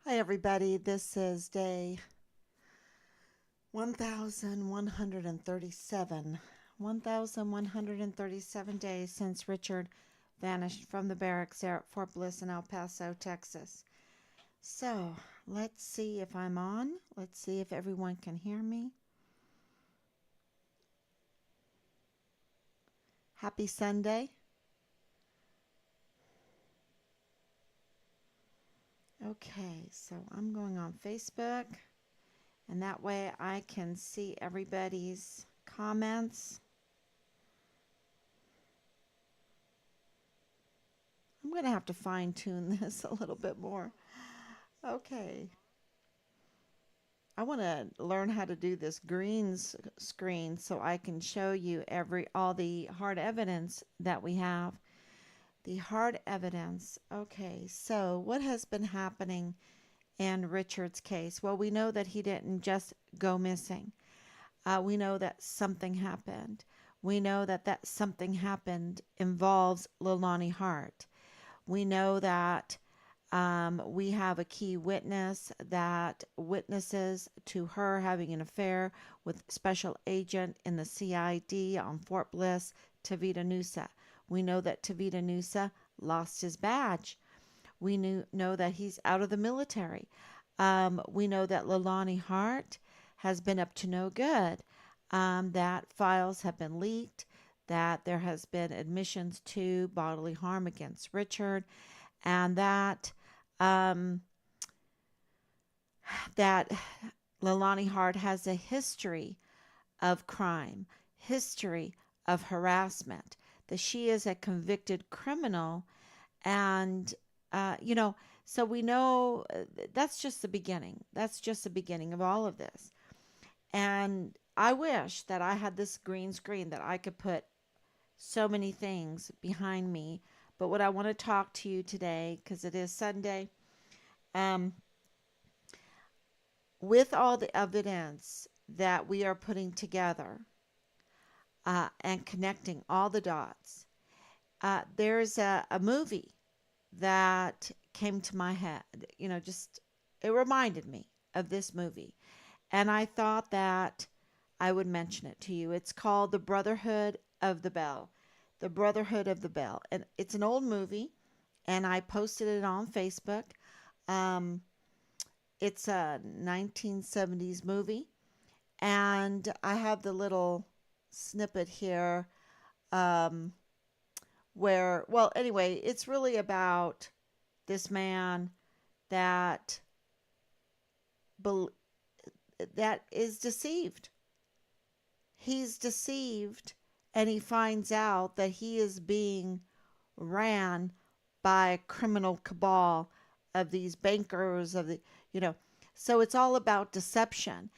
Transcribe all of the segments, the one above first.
Hi, everybody. This is day 1137. 1137 days since Richard vanished from the barracks there at Fort Bliss in El Paso, Texas. So, let's see if I'm on. Let's see if everyone can hear me. Happy Sunday. Okay, so I'm going on Facebook, and that way I can see everybody's comments. I'm going to have to fine tune this a little bit more. Okay. I want to learn how to do this screen so I can show you all the hard evidence that we have. The hard evidence. Okay, so what has been happening in Richard's case? Well, we know that he didn't just go missing. We know that something happened. We know that something happened involves Leilani Hart. We know that we have a key witness that witnesses to her having an affair with special agent in the CID on Fort Bliss, Tavita Nusa. We know that Tavita Nusa lost his badge. Know that he's out of the military. We know that Leilani Hart has been up to no good, that files have been leaked, that there has been admissions to bodily harm against Richard, and um, that Leilani Hart has a history of crime, history of harassment, that she is a convicted criminal. And, you know, so we know that's just the beginning. That's just the beginning of all of this. And I wish that I had this green screen that I could put so many things behind me. But what I want to talk to you today, because it is Sunday, um, with all the evidence that we are putting together and connecting all the dots, there's a movie that came to my head. Just it reminded me of this movie. And I thought that I would mention it to you. It's called The Brotherhood of the Bell. The Brotherhood of the Bell. And it's an old movie, and I posted it on Facebook. Um, it's a 1970s movie, and I have the little snippet here um, well, anyway, it's really about this man that bel that is deceived. He's deceived, and he finds out that he is being ran by a criminal cabal of these bankers you know. So it's all about deception,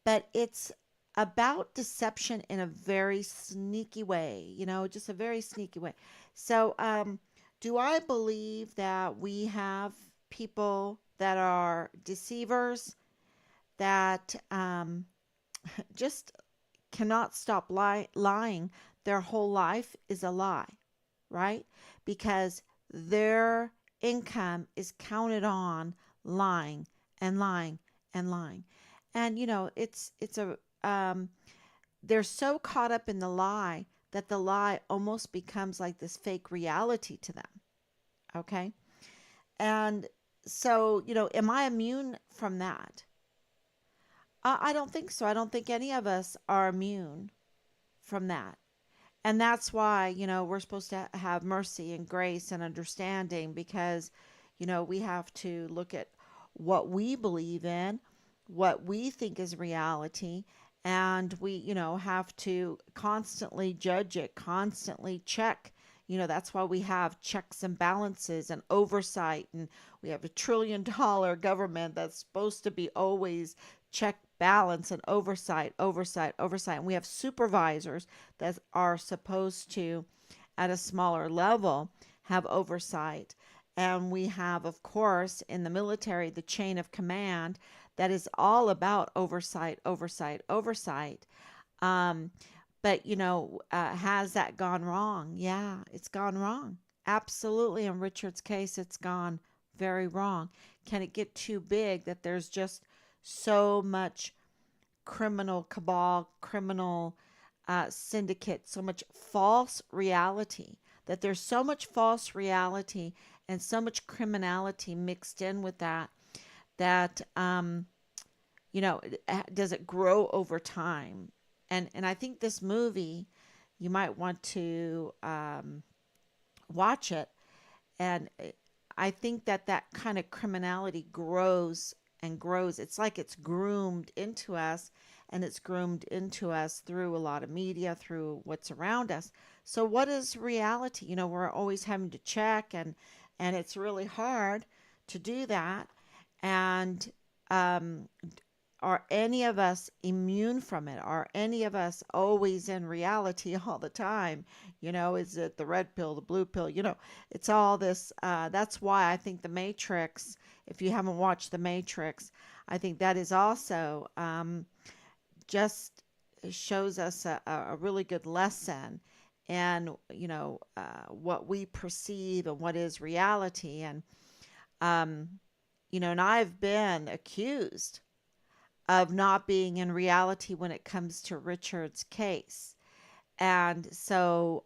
but it's about deception in a very sneaky way, just a very sneaky way. So, do I believe that we have people that are deceivers that just cannot stop lying? Their whole life is a lie, right? Because their income is counted on lying and lying and lying. And it's a they're so caught up in the lie that the lie almost becomes like this fake reality to them. Okay? And so, am I immune from that? I don't think so. I don't think any of us are immune from that. And that's why, we're supposed to have mercy and grace and understanding because, we have to look at what we believe in, what we think is reality, and we, have to constantly judge it, constantly check. That's why we have checks and balances and oversight, and we have $1 trillion government that's supposed to be always check, balance, and oversight, oversight, oversight. And we have supervisors that are supposed to, at a smaller level, have oversight. And we have, of course, in the military, the chain of command that is all about oversight, oversight, oversight. Um, but, has that gone wrong? Yeah, it's gone wrong. Absolutely. In Richard's case, it's gone very wrong? Can it get too big that there's just so much criminal cabal, criminal syndicate, so much false reality, that there's so much false reality and so much criminality mixed in with that, that does it grow over time? And I think this movie, you might want to watch it. And I think that that kind of criminality grows and grows. It's like it's groomed into us, and it's groomed into us through a lot of media, through what's around us. So what is reality? We're always having to check, and it's really hard to do that. And um, are any of us immune from it? Are any of us always in reality all the time? Is it the red pill, the blue pill? It's all this. That's why I think The Matrix, if you haven't watched The Matrix, I think that is also just shows us a really good lesson and what we perceive and what is reality. Um, and I've been accused of not being in reality when it comes to Richard's case. And so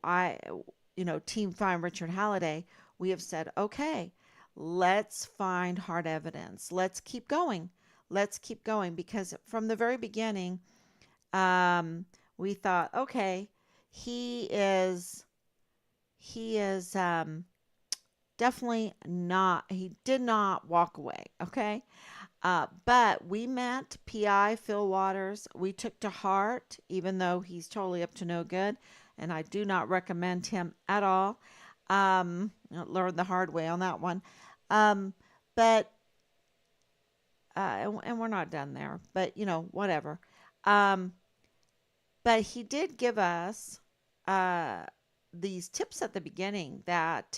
Team Find Richard Halliday, we have said, okay, let's find hard evidence. Let's keep going. Let's keep going, because from the very beginning, we thought, okay, he is he is definitely not. He did not walk away. Okay, but we met PI Phil Waters. We took to heart, even though he's totally up to no good, and I do not recommend him at all. Learned the hard way on that one. Um, but and we're not done there. But whatever. Um, but he did give us uh, these tips at the beginning that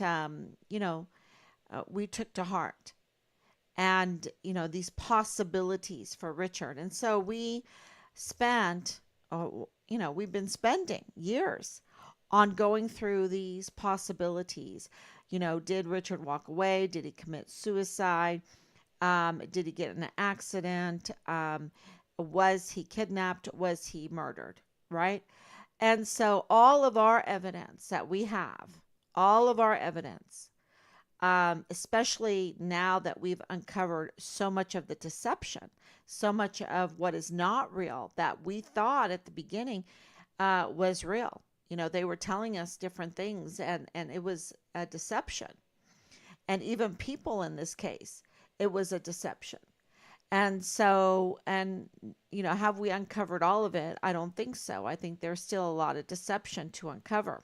we took to heart, and these possibilities for Richard. And so we spent, we've been spending years on going through these possibilities. Did Richard walk away? Did he commit suicide? Did he get in an accident? Was he kidnapped? Was he murdered? Right? And so all of our evidence that we have, all of our evidence, especially now that we've uncovered so much of the deception, so much of what is not real that we thought at the beginning was real. They were telling us different things, and it was a deception. And even people in this case, it was a deception. And so, have we uncovered all of it? I don't think so. I think there's still a lot of deception to uncover.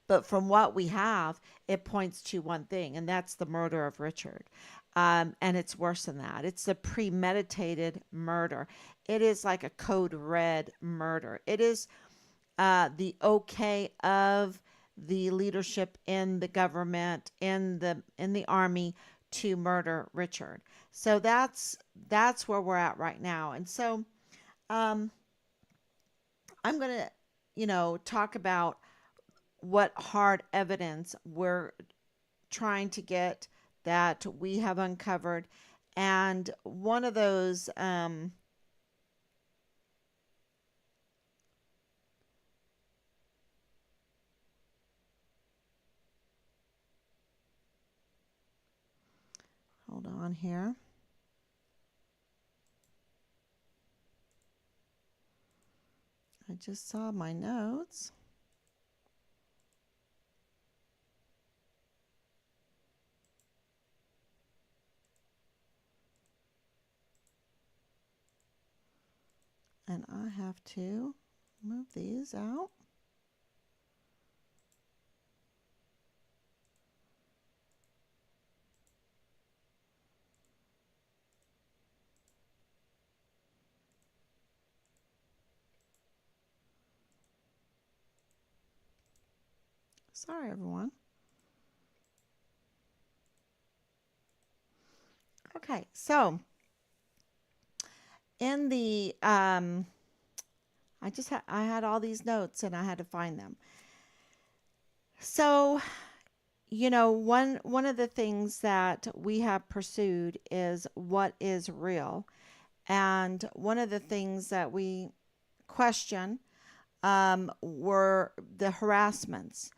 But from what we have, it points to one thing, and that's the murder of Richard. And it's worse than that. It's a premeditated murder. It is like a code red murder. It is the okay of the leadership in the government, in the army, to murder Richard. So that's where we're at right now. And so um, I'm going to talk about what hard evidence we're trying to get that we have uncovered. And one of those, hold on here. I just saw my notes. And I have to move these out. Sorry, everyone. Okay, so in the I had all these notes and I had to find them. So, one of the things that we have pursued is what is real. And one of the things that we question were the harassments.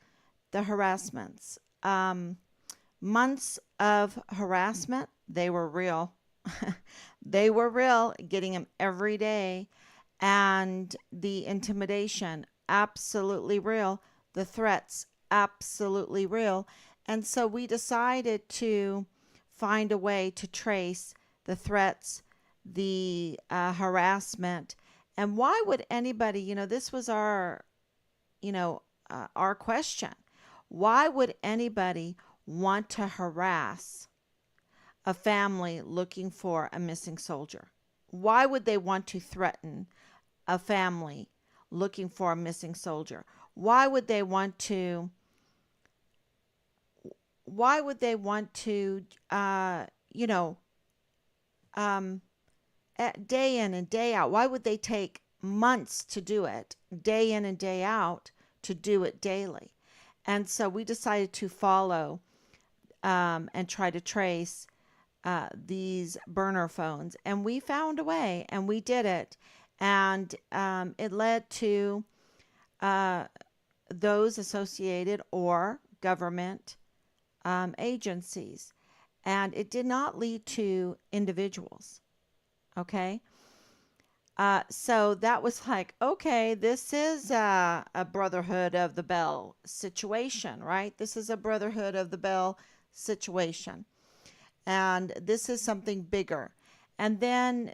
Months of harassment, they were real. They were real, getting them every day. And the intimidation, absolutely real. The threats, absolutely real. And so we decided to find a way to trace the threats, the harassment. And why would anybody, this was our question. Why would anybody want to harass a family looking for a missing soldier? Why would they want to threaten a family looking for a missing soldier? Why would they want to why would they want to you know um day in and day out? Why would they take months to do it, day in and day out, to do it daily? And so we decided to follow and try to trace these burner phones. And we found a way and we did it. And it led to uh, those associated or government agencies. And it did not lead to individuals. Okay. So that was like, okay, this is a Brotherhood of the Bell situation, right? This is a Brotherhood of the Bell situation. And this is something bigger. And then,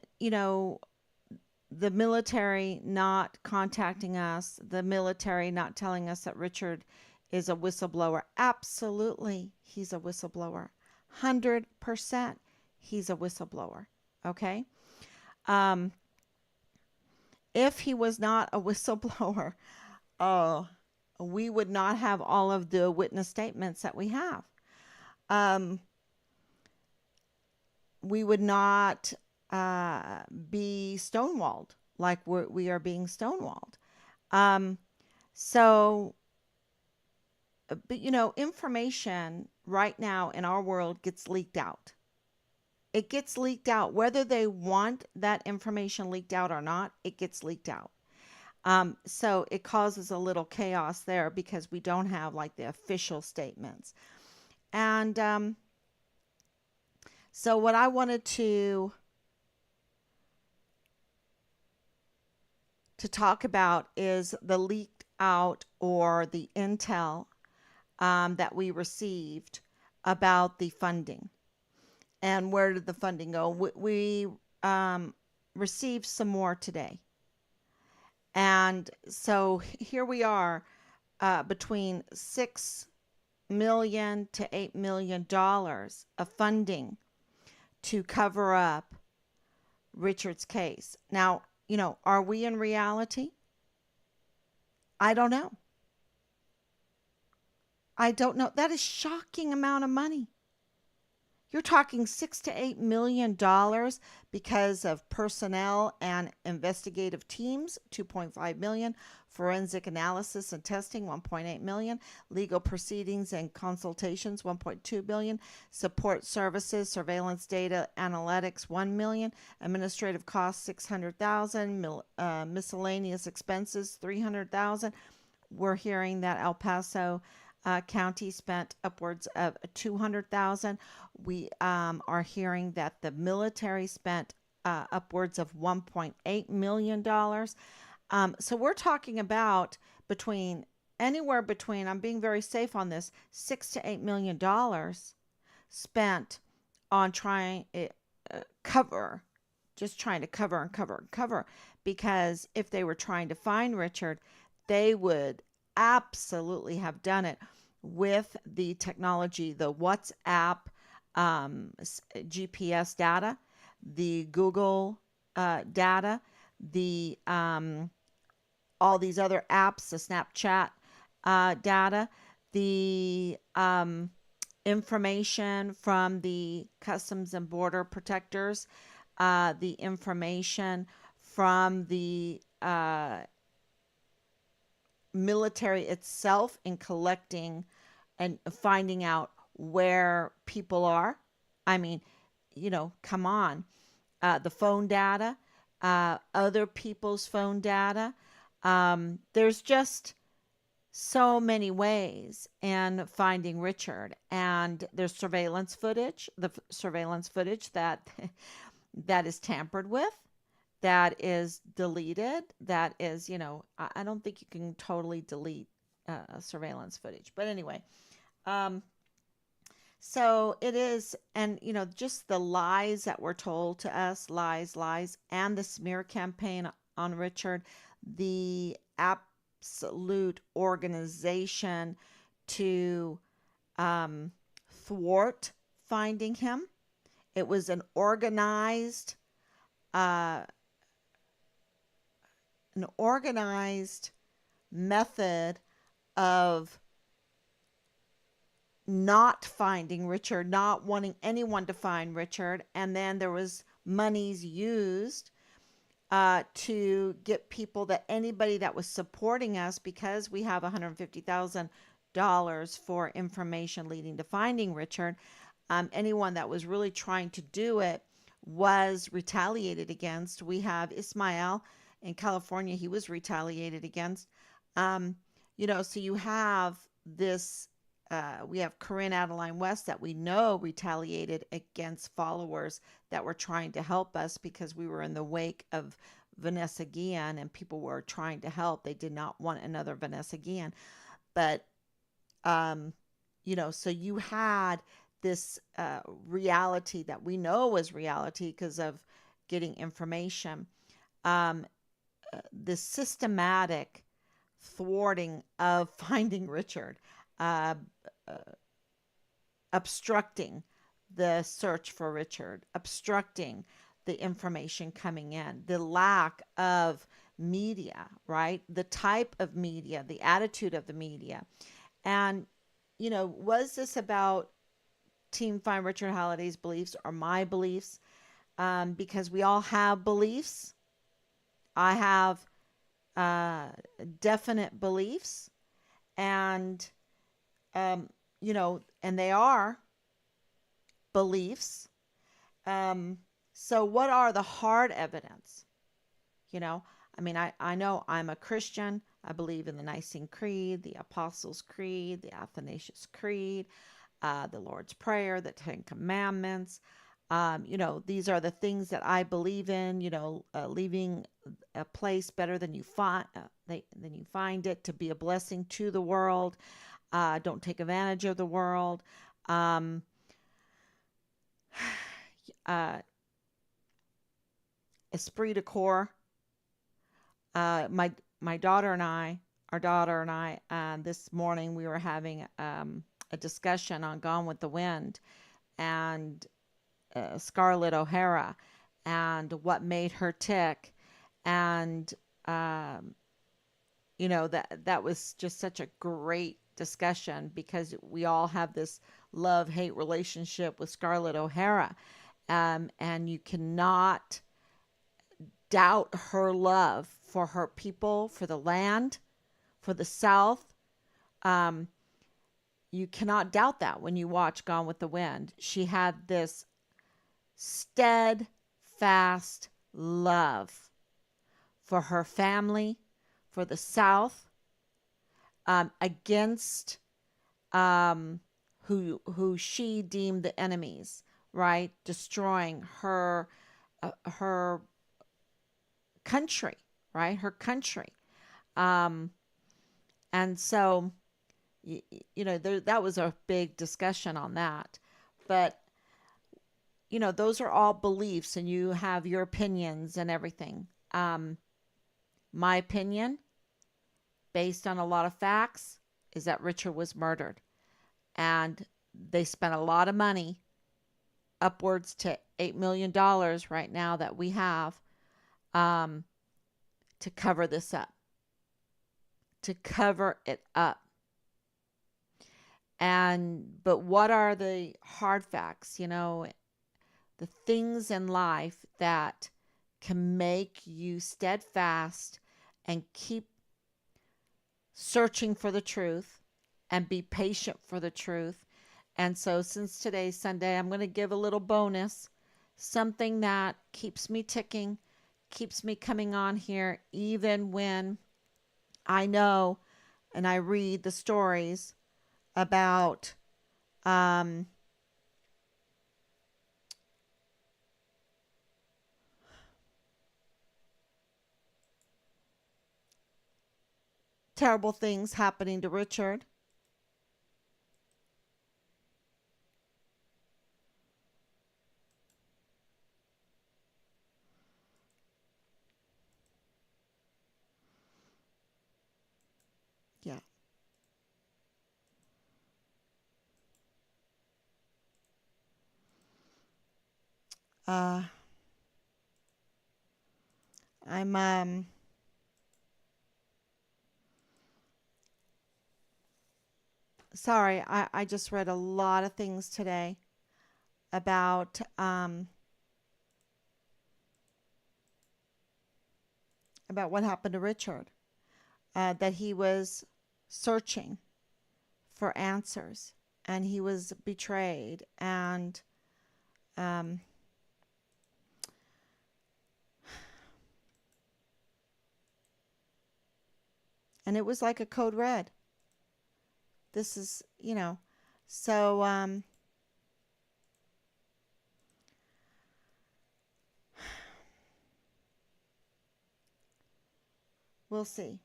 the military not contacting us, the military not telling us that Richard is a whistleblower. Absolutely, he's a whistleblower. 100% he's a whistleblower. Okay. Um, if he was not a whistleblower, oh, we would not have all of the witness statements that we have. Um, we would not be stonewalled like we are being stonewalled. Um, so, but information right now in our world gets leaked out. It gets leaked out, whether they want that information leaked out or not, it gets leaked out. So it causes a little chaos there because we don't have like the official statements. And so what I wanted to talk about is the leaked out or the intel that we received about the funding. And where did the funding go? We received some more today. And so here we are between $6 million to $8 million of funding to cover up Richard's case. Now, are we in reality? I don't know. I don't know. That is shocking amount of money. You're talking $6 to $8 million because of personnel and investigative teams, 2.5 million, forensic analysis and testing, 1.8 million, legal proceedings and consultations, 1.2 billion, support services, surveillance data analytics, 1 million, administrative costs, 600,000, miscellaneous expenses, 300,000. We're hearing that El Paso County spent upwards of 200,000. We are hearing that the military spent upwards of $1.8 million. So we're talking about anywhere between, I'm being very safe on this, $6 to $8 million spent on trying cover, just trying to cover and cover and cover. Because if they were trying to find Richard, they would absolutely have done it with the technology, the WhatsApp GPS data, the Google data, the all these other apps, the Snapchat data, the information from the Customs and Border Protectors, the information from the military itself in collecting and finding out where people are. I mean, come on. The phone data, other people's phone data. There's just so many ways in finding Richard, and there's surveillance footage, surveillance footage that that is tampered with, that is deleted, that is, I don't think you can totally delete surveillance footage. But anyway, um, so it is, and just the lies that were told to us, lies, lies, and the smear campaign on Richard, the absolute organization to um, thwart finding him. It was uh, an organized method of not finding Richard, not wanting anyone to find Richard, and then there was monies used to get people, that anybody that was supporting us, because we have $150,000 for information leading to finding Richard. Anyone that was really trying to do it was retaliated against. We have Ismail in California; he was retaliated against. Um, so you have this. We have Corinne Adeline West that we know retaliated against followers that were trying to help us, because we were in the wake of Vanessa Guillen and people were trying to help. They did not want another Vanessa Guillen. But, um, so you had this reality that we know was reality because of getting information. Um, this systematic thwarting of finding Richard, uh, uh, obstructing the search for Richard, obstructing the information coming in, the lack of media, right? The type of media, the attitude of the media. And, was this about Team Find Richard Halliday's beliefs or my beliefs? Because we all have beliefs. I have uh, definite beliefs, and and they are beliefs. Um, so, what are the hard evidence? You know, I know I'm a Christian. I believe in the Nicene Creed, the Apostles' Creed, the Athanasius Creed, the Lord's Prayer, the Ten Commandments. These are the things that I believe in. Leaving a place better than you find it, to be a blessing to the world. Don't take advantage of the world. Um, uh, Esprit de corps. My daughter and I, our daughter and I, this morning we were having a discussion on Gone with the Wind, and Scarlett O'Hara, and what made her tick, and um, that was just such a great discussion, because we all have this love-hate relationship with Scarlett O'Hara, and you cannot doubt her love for her people, for the land, for the South. Um, you cannot doubt that when you watch Gone with the Wind. She had this steadfast love for her family, for the South, against who she deemed the enemies, right? Destroying her country, right? Her country. Um, and so, that was a big discussion on that. But, those are all beliefs, and you have your opinions and everything. My opinion, based on a lot of facts, is that Richard was murdered. And they spent a lot of money, upwards to $8 million right now that we have, um, to cover this up, to cover it up. But what are the hard facts? The things in life that can make you steadfast and keep searching for the truth, and be patient for the truth. And so, since today's Sunday, I'm going to give a little bonus, something that keeps me ticking, keeps me coming on here, even when I know and I read the stories about um, terrible things happening to Richard. Yeah. Uh, I'm sorry. I just read a lot of things today about what happened to Richard. That he was searching for answers and he was betrayed um, and it was like a code red. This is, so we'll see.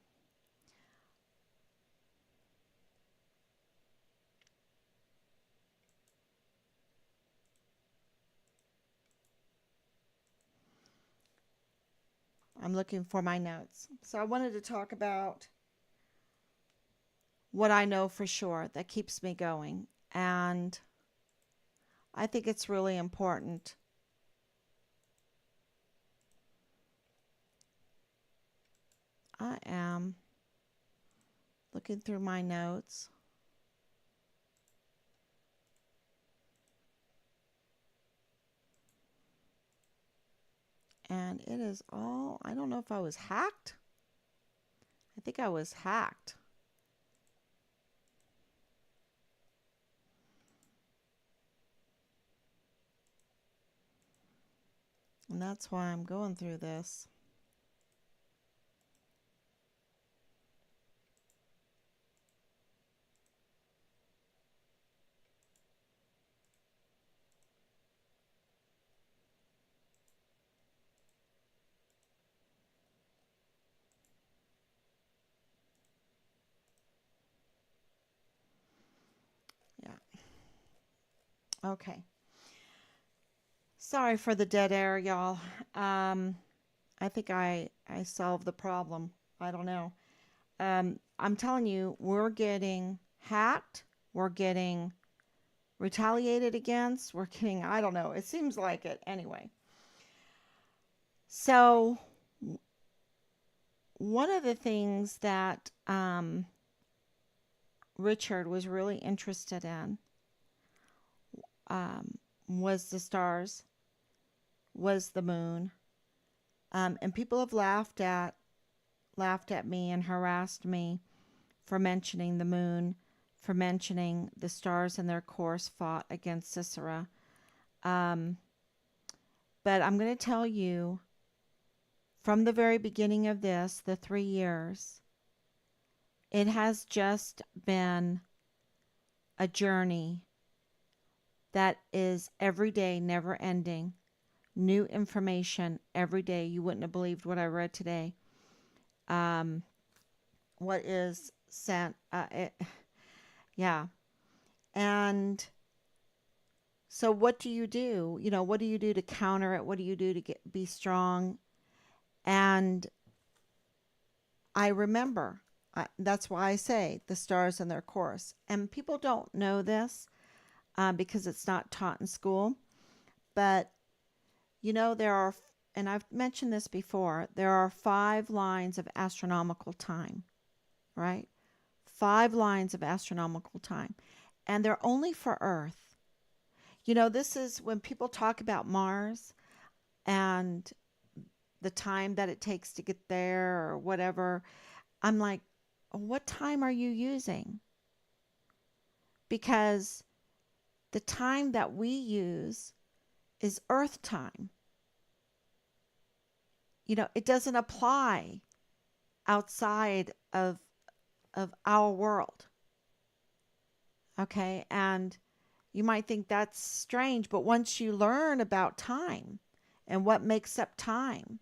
I'm looking for my notes. So I wanted to talk about what I know for sure that keeps me going. And I think it's really important. I am looking through my notes. And it is all, I don't know if I was hacked. I think I was hacked. And that's why I'm going through this. Yeah. Okay. Sorry for the dead air, y'all. Um, I think I solved the problem. I don't know. I'm telling you, we're getting hacked. We're getting retaliated against. We're getting, I don't know. It seems like it anyway. So, one of the things that Richard was really interested in was the stars, was the moon, and people have laughed at me and harassed me for mentioning the moon, for mentioning the stars in their course fought against Sisera. Um, but I'm going to tell you from the very beginning of this, the 3 years, it has just been a journey that is every day, never ending. New information every day. You wouldn't have believed what I read today. Um, what is sent? Yeah. And so, what do you do? What do you do to counter it? What do you do to be strong? And I remember. That's why I say the stars in their course. And people don't know this because it's not taught in school. But there are, and I've mentioned this before, there are 5 lines of astronomical time, right? 5 lines of astronomical time. And they're only for Earth. This is when people talk about Mars and the time that it takes to get there or whatever. I'm like, what time are you using? because the time that we use is earth time. It doesn't apply outside of our world. Okay? And you might think that's strange, but once you learn about time and what makes up time,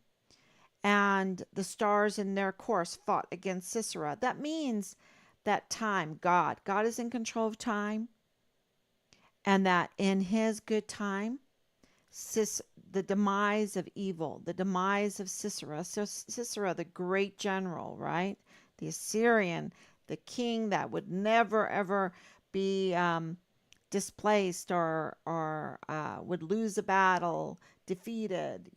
and the stars in their course fought against Sisera, that means that time, God is in control of time, and that in his good time, Sis, the demise of evil, the demise of Sisera. So Sisera, the great general, right? The Assyrian, the king that would never ever be displaced or would lose a battle, defeated.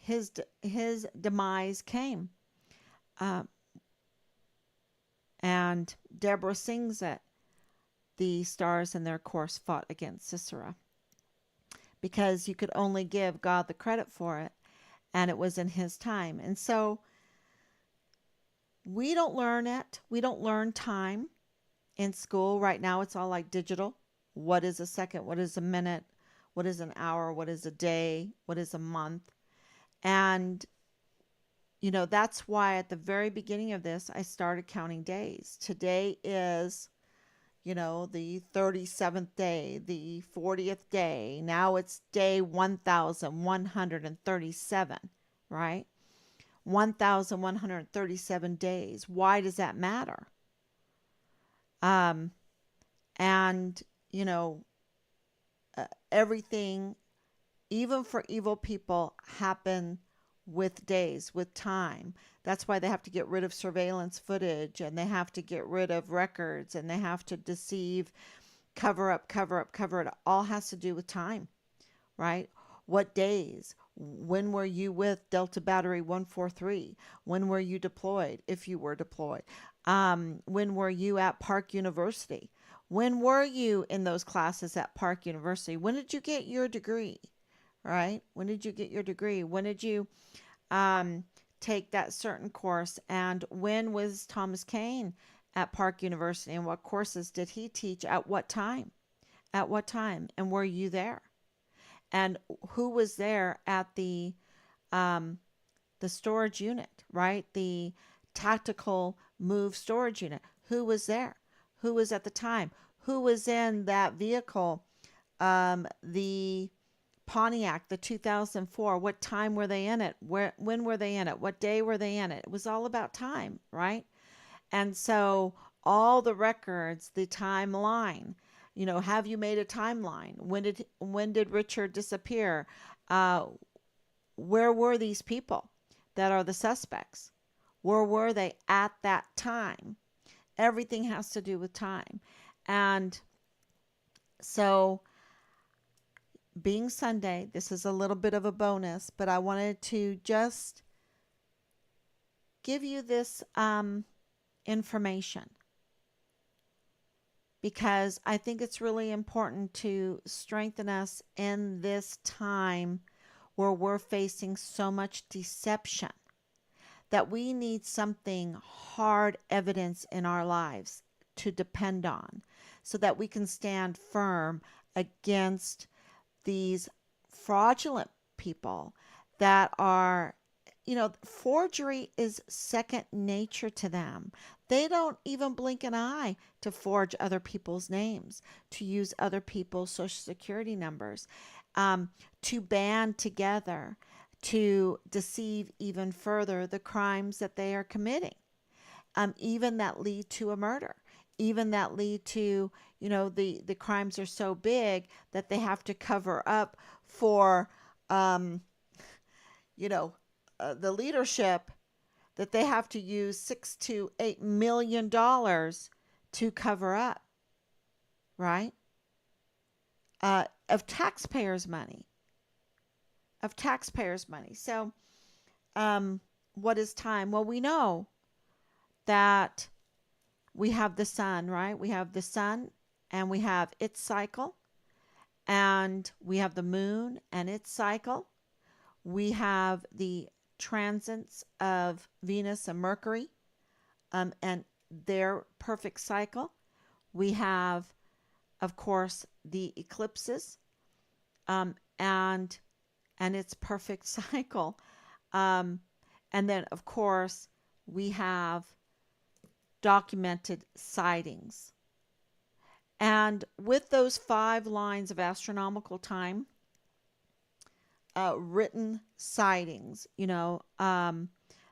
His demise came, uh, and Deborah sings it. The stars in their course fought against Sisera, because you could only give God the credit for it, and it was in his time. And so we don't learn it. We don't learn time in school. Right now, it's all like digital. What is a second? What is a minute? What is an hour? What is a day? What is a month? And, that's why at the very beginning of this, I started counting days. Today is, the 37th day, the 40th day. Now it's day 1137, right? 1137 days. Why does that matter? Um, and, you know, everything, even for evil people, happen with days, with time. That's why they have to get rid of surveillance footage, and they have to get rid of records, and they have to deceive, cover up, cover up, cover it. All has to do with time, right? What days? When were you with Delta Battery 143? When were you deployed, if you were deployed? When were you at Park University? When were you in those classes at Park University? When did you get your degree? Right? When did you get your degree? When did you um, take that certain course? And when was Thomas Kane at Park University? And what courses did he teach at what time? At what time? And were you there? And who was there at um, the storage unit, right? The tactical move storage unit. Who was there? Who was at the time? Who was in that vehicle? The Pontiac, the 2004. What time were they in it? When were they in it? What day were they in it? It was all about time, right? And so all the records, the timeline, have you made a timeline? When did Richard disappear? Uh, where were these people that are the suspects? Where were they at that time? Everything has to do with time. And so, being Sunday, this is a little bit of a bonus, but I wanted to just give you this information, because I think it's really important to strengthen us in this time where we're facing so much deception, that we need something hard evidence in our lives to depend on, so that we can stand firm against these fraudulent people that are, forgery is second nature to them. They don't even blink an eye to forge other people's names, to use other people's social security numbers, to band together to deceive even further the crimes that they are committing, even that lead to a murder, even that lead to, the crimes are so big that they have to cover up for, um, you know, the leadership, that they have to use $6 to $8 million to cover up, right? Of taxpayers' money, of taxpayers' money. So, what is time? Well, we know that we have the sun, right? We have the sun and we have its cycle, and we have the moon and its cycle. We have the transits of Venus and Mercury, and their perfect cycle. We have, of course, the eclipses, and its perfect cycle. Um, and then, of course, we have documented sightings. And with those 5 lines of astronomical time, written sightings,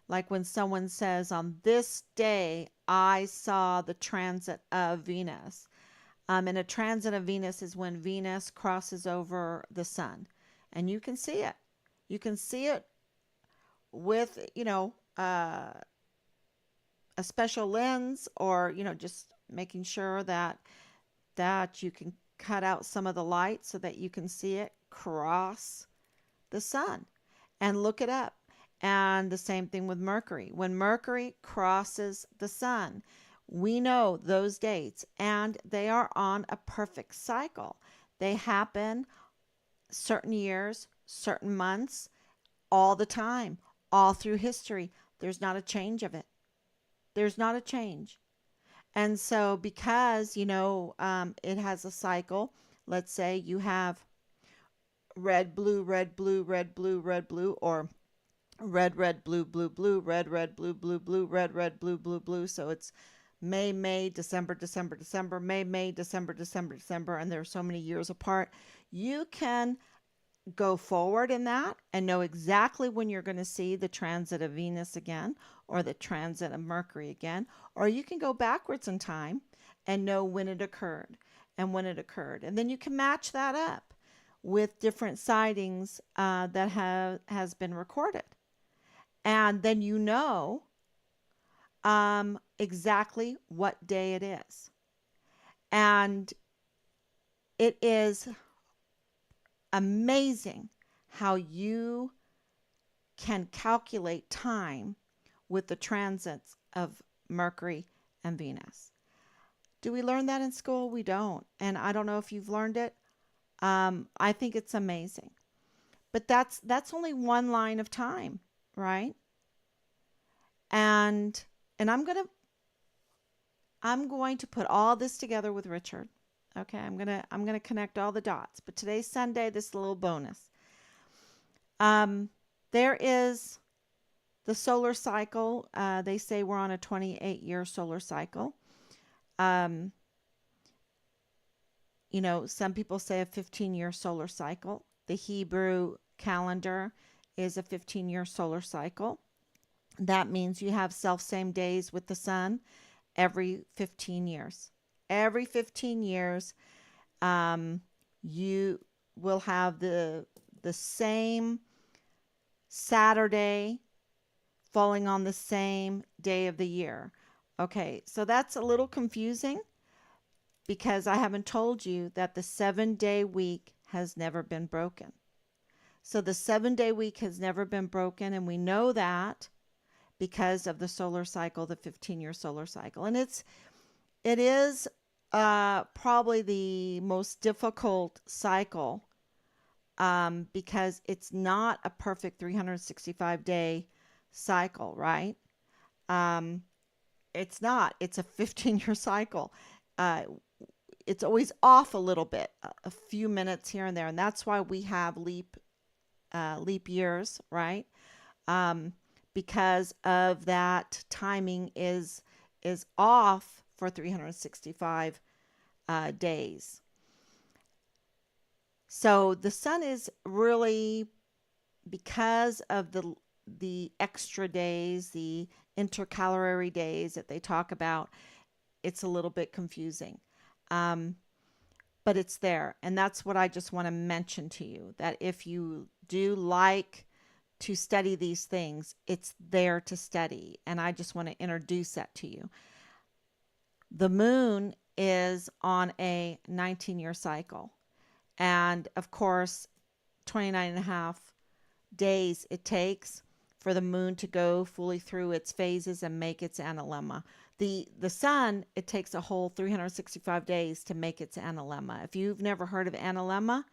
like when someone says, on this day, I saw the transit of Venus. And a transit of Venus is when Venus crosses over the sun. And you can see it. You can see it with, a special lens, or, just making sure that you can cut out some of the light so that you can see it cross the sun and look it up. And the same thing with Mercury. When Mercury crosses the sun, we know those dates, and they are on a perfect cycle. They happen certain years, certain months, all the time, all through history. There's not a change of it. There's not a change. And so, because, it has a cycle, let's say you have red, blue, red, blue, red, blue, red, blue, or red, red, blue, blue, blue, red, red, blue, blue, blue, red, red, blue, blue, blue. So it's May, May, December, December, December, May, May, December, December, December, and they're so many years apart. You can go forward in that and know exactly when you're going to see the transit of Venus again, or the transit of Mercury again, or you can go backwards in time and know when it occurred and when it occurred. And then you can match that up with different sightings that has been recorded. And then exactly what day it is. And it is amazing how you can calculate time with the transits of Mercury and Venus. Do we learn that in school? We don't. And I don't know if you've learned it. I think it's amazing. But that's only 1 line of time, right? And I'm going to put all this together with Richard. Okay, I'm gonna connect all the dots. But today's Sunday. This is a little bonus. There is the solar cycle. They say we're on a 28-year solar cycle. Um, some people say a 15-year solar cycle. The Hebrew calendar is a 15-year solar cycle. That means you have self-same days with the sun every 15 years. Every 15 years, you will have the same Saturday falling on the same day of the year. Okay, so that's a little confusing because I haven't told you that the 7-day week has never been broken. So the 7-day week has never been broken, and we know that because of the solar cycle, the 15-year solar cycle. And it is probably the most difficult cycle, because it's not a perfect 365-day cycle, right? It's not. It's a 15-year cycle. Uh, it's always off a little bit, a few minutes here and there, and that's why we have leap years, right? Because of that, timing is off for 365 days. So the sun is really, because of the extra days, the intercalary days that they talk about, it's a little bit confusing. But it's there. And that's what I just want to mention to you, that if you do like to study these things, it's there to study. And I just want to introduce that to you. The moon is on a 19-year cycle. And of course, 29 and a half days it takes for the moon to go fully through its phases and make its analemma. The sun, it takes a whole 365 days to make its analemma. If you've never heard of analemma,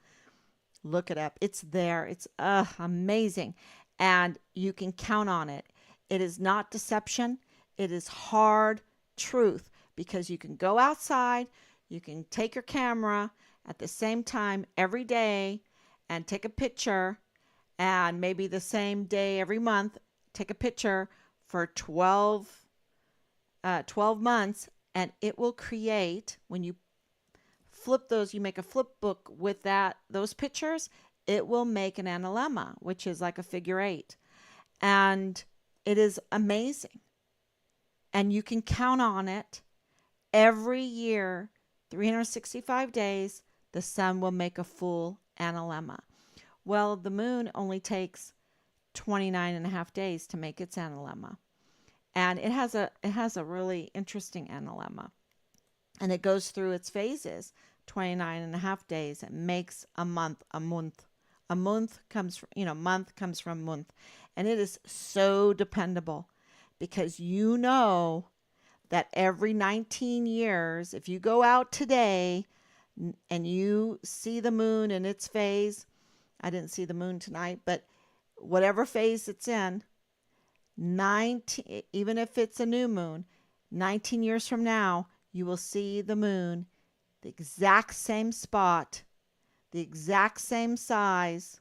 look it up. It's there. It's amazing. And you can count on it. It is not deception. It is hard truth, because you can go outside, you can take your camera at the same time every day and take a picture, and maybe the same day every month, take a picture for 12 months, and it will create, when you flip those, you make a flip book with those pictures, it will make an analemma, which is like a figure eight. And it is amazing. And you can count on it every year, 365 days, the sun will make a full analemma. Well, the moon only takes 29 and a half days to make its analemma. And it has a really interesting analemma. And it goes through its phases, 29 and a half days. It makes a month, a month. A month comes from, month comes from month. And it is so dependable because you know that every 19 years, if you go out today and you see the moon in its phase, I didn't see the moon tonight, but whatever phase it's in, 19, even if it's a new moon, 19 years from now, you will see the moon, the exact same spot, the exact same size,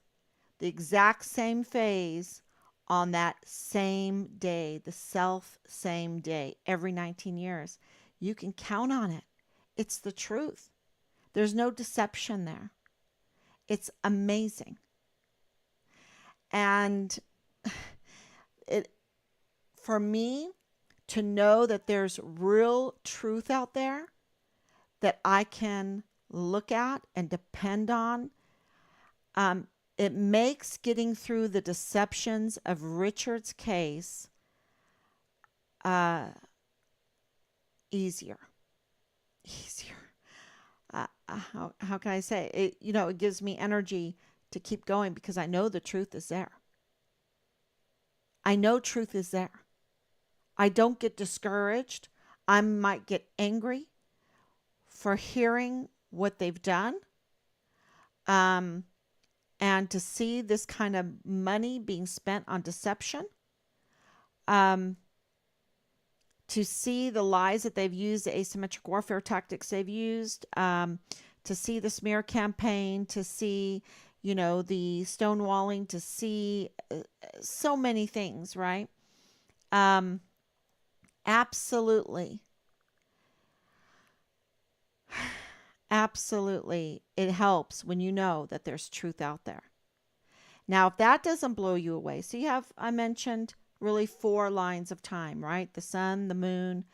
the exact same phase on that same day, the same day, every 19 years. You can count on it. It's the truth. There's no deception there. It's amazing. And it, for me, to know that there's real truth out there that I can look at and depend on, it makes getting through the deceptions of Richard's case easier. Easier. How can I say it? It gives me energy to keep going because I know the truth is there. I know truth is there. I don't get discouraged. I might get angry for hearing what they've done. And to see this kind of money being spent on deception. To see the lies that they've used, the asymmetric warfare tactics they've used, to see the smear campaign, to see, the stonewalling, to see so many things, right? Absolutely. Absolutely. It helps when you know that there's truth out there. Now, if that doesn't blow you away, so I mentioned really 4 lines of time, right? The sun, the moon,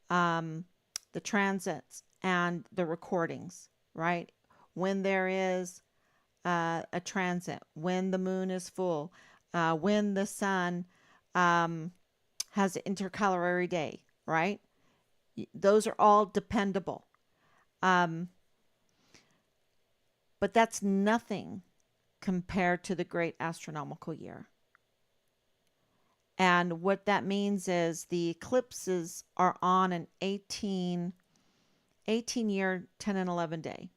the transits, and the recordings, right? When there is a transit, when the moon is full, when the sun has an intercalary day, right? Those are all dependable. But that's nothing compared to the great astronomical year. And what that means is the eclipses are on an 18 year, 10 and 11 day.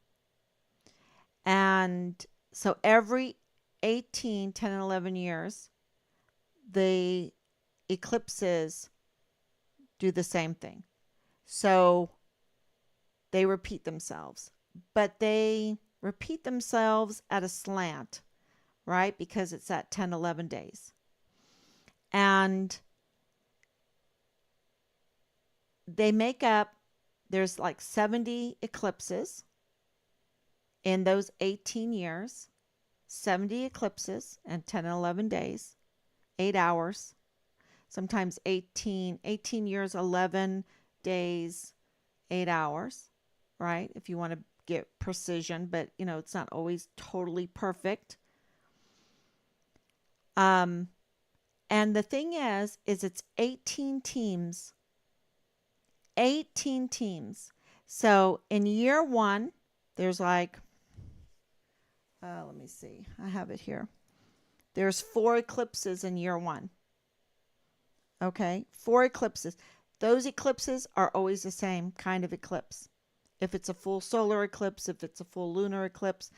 And so every 18, 10 and 11 years, the eclipses do the same thing. So they repeat themselves, but they repeat themselves at a slant, right? Because it's at 10, 11 days. And they make up, there's like 70 eclipses in those 18 years, 70 eclipses and 10 and 11 days, 8 hours, sometimes 18 years, 11 days, 8 hours, right? If you want to get precision, but it's not always totally perfect. And the thing is it's 18 teams. 18 teams. So in year 1, there's like, let me see. I have it here. There's 4 eclipses in year 1. Okay, 4 eclipses. Those eclipses are always the same kind of eclipse. If it's a full solar eclipse, if it's a full lunar eclipse,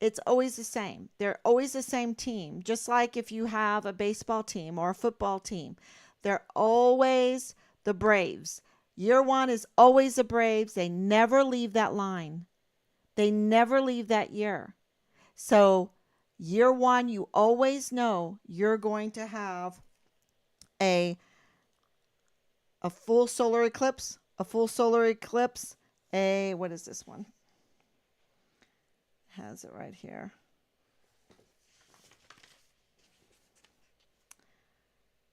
it's always the same. They're always the same team. Just like if you have a baseball team or a football team, they're always the Braves. Year one is always the Braves. They never leave that line. They never leave that year. So year one, you always know you're going to have a a full solar eclipse, what is this one? Has it right here.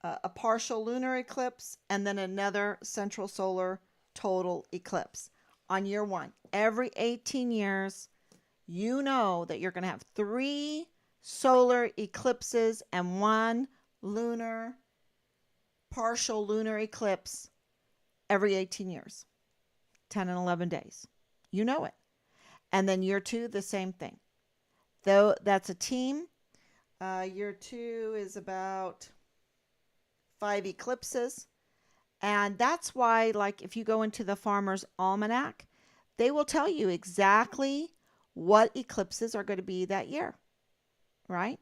A partial lunar eclipse, and then another central solar total eclipse on year one. Every 18 years, you know that you're going to have 3 solar eclipses and 1 lunar, partial lunar eclipse every 18 years, 10 and 11 days. You know it. And then year 2, the same thing. Though that's a team. Year 2 is about 5 eclipses. And that's why, like, if you go into the Farmer's Almanac, they will tell you exactly what eclipses are going to be that year, right?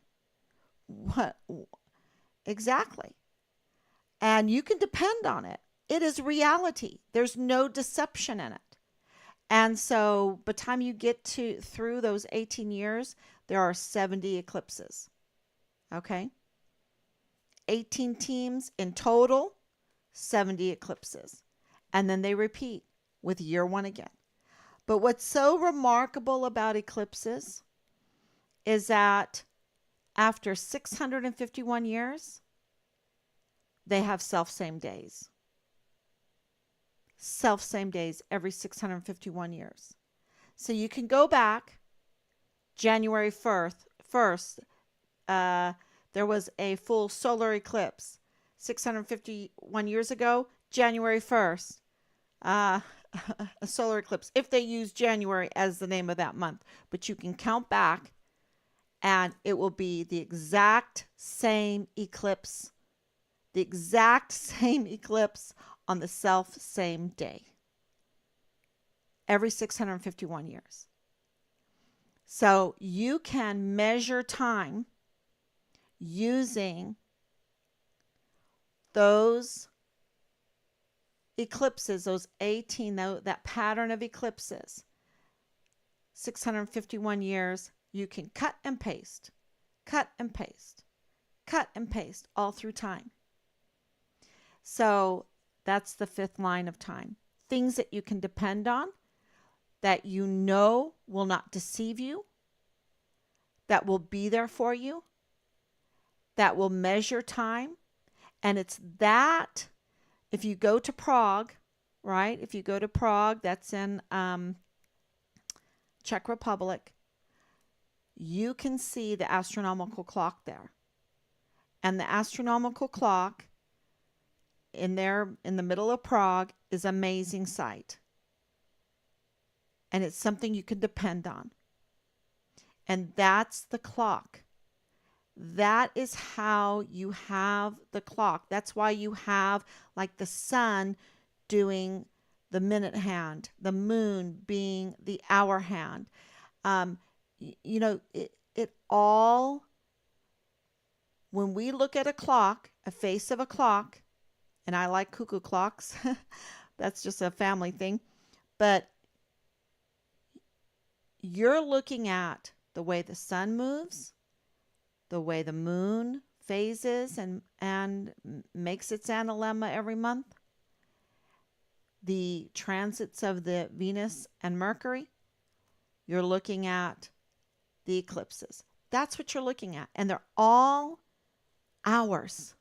What exactly. And you can depend on it. It is reality. There's no deception in it. And so by the time you get to through those 18 years, there are 70 eclipses. Okay? 18 teams in total, 70 eclipses. And then they repeat with year one again. But what's so remarkable about eclipses is that after 651 years, they have self-same days. Self-same days every 651 years. So you can go back January 1st, there was a full solar eclipse 651 years ago, January 1st, a solar eclipse, if they use January as the name of that month. But you can count back and it will be the exact same eclipse, on the same day every 651 years. So you can measure time using those eclipses, those 18, that pattern of eclipses, 651 years. You can cut and paste, cut and paste, cut and paste all through time. So that's the 5th line of time. Things that you can depend on, that you know will not deceive you, that will be there for you, that will measure time. And it's that, if you go to Prague, right? If you go to Prague, that's in Czech Republic, you can see the astronomical clock there. And the astronomical clock in there in the middle of Prague is an amazing sight. And it's something you can depend on. And that's the clock. That is how you have the clock. That's why you have like the sun doing the minute hand, the moon being the hour hand. It all, when we look at a clock, a face of a clock, and I like cuckoo clocks, that's just a family thing, but you're looking at the way the sun moves, the way the moon phases and makes its analemma every month, the transits of the Venus and Mercury. You're looking at the eclipses. That's what you're looking at. And they're all hours.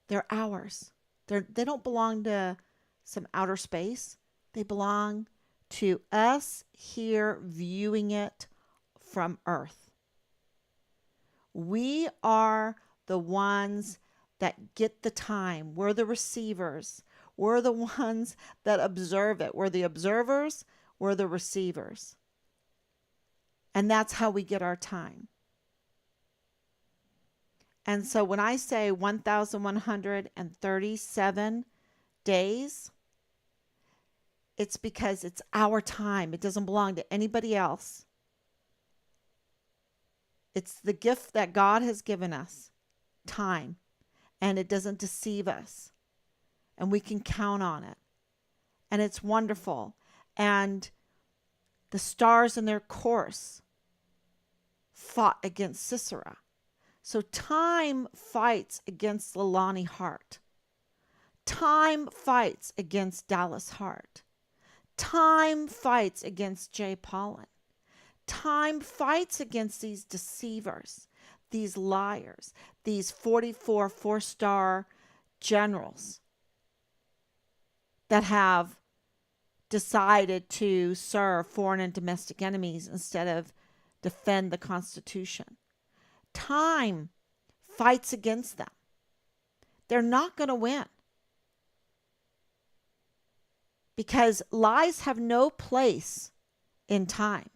They're hours. They don't belong to some outer space. They belong to us here viewing it from Earth. We are the ones that get the time. We're the receivers. We're the ones that observe it. We're the observers. We're the receivers. And that's how we get our time. And so when I say 1,137 days, it's because it's our time. It doesn't belong to anybody else. It's the gift that God has given us, time, and it doesn't deceive us. and we can count on it. And it's wonderful. And the stars in their course fought against Sisera. So time fights against Leilani Hart. Time fights against Dallas Hart. Time fights against Jay Pollan. Time fights against these deceivers, these liars, these 44 four-star generals that have decided to serve foreign and domestic enemies instead of defend the Constitution. Time fights against them. They're not going to win. Because lies have no place in time.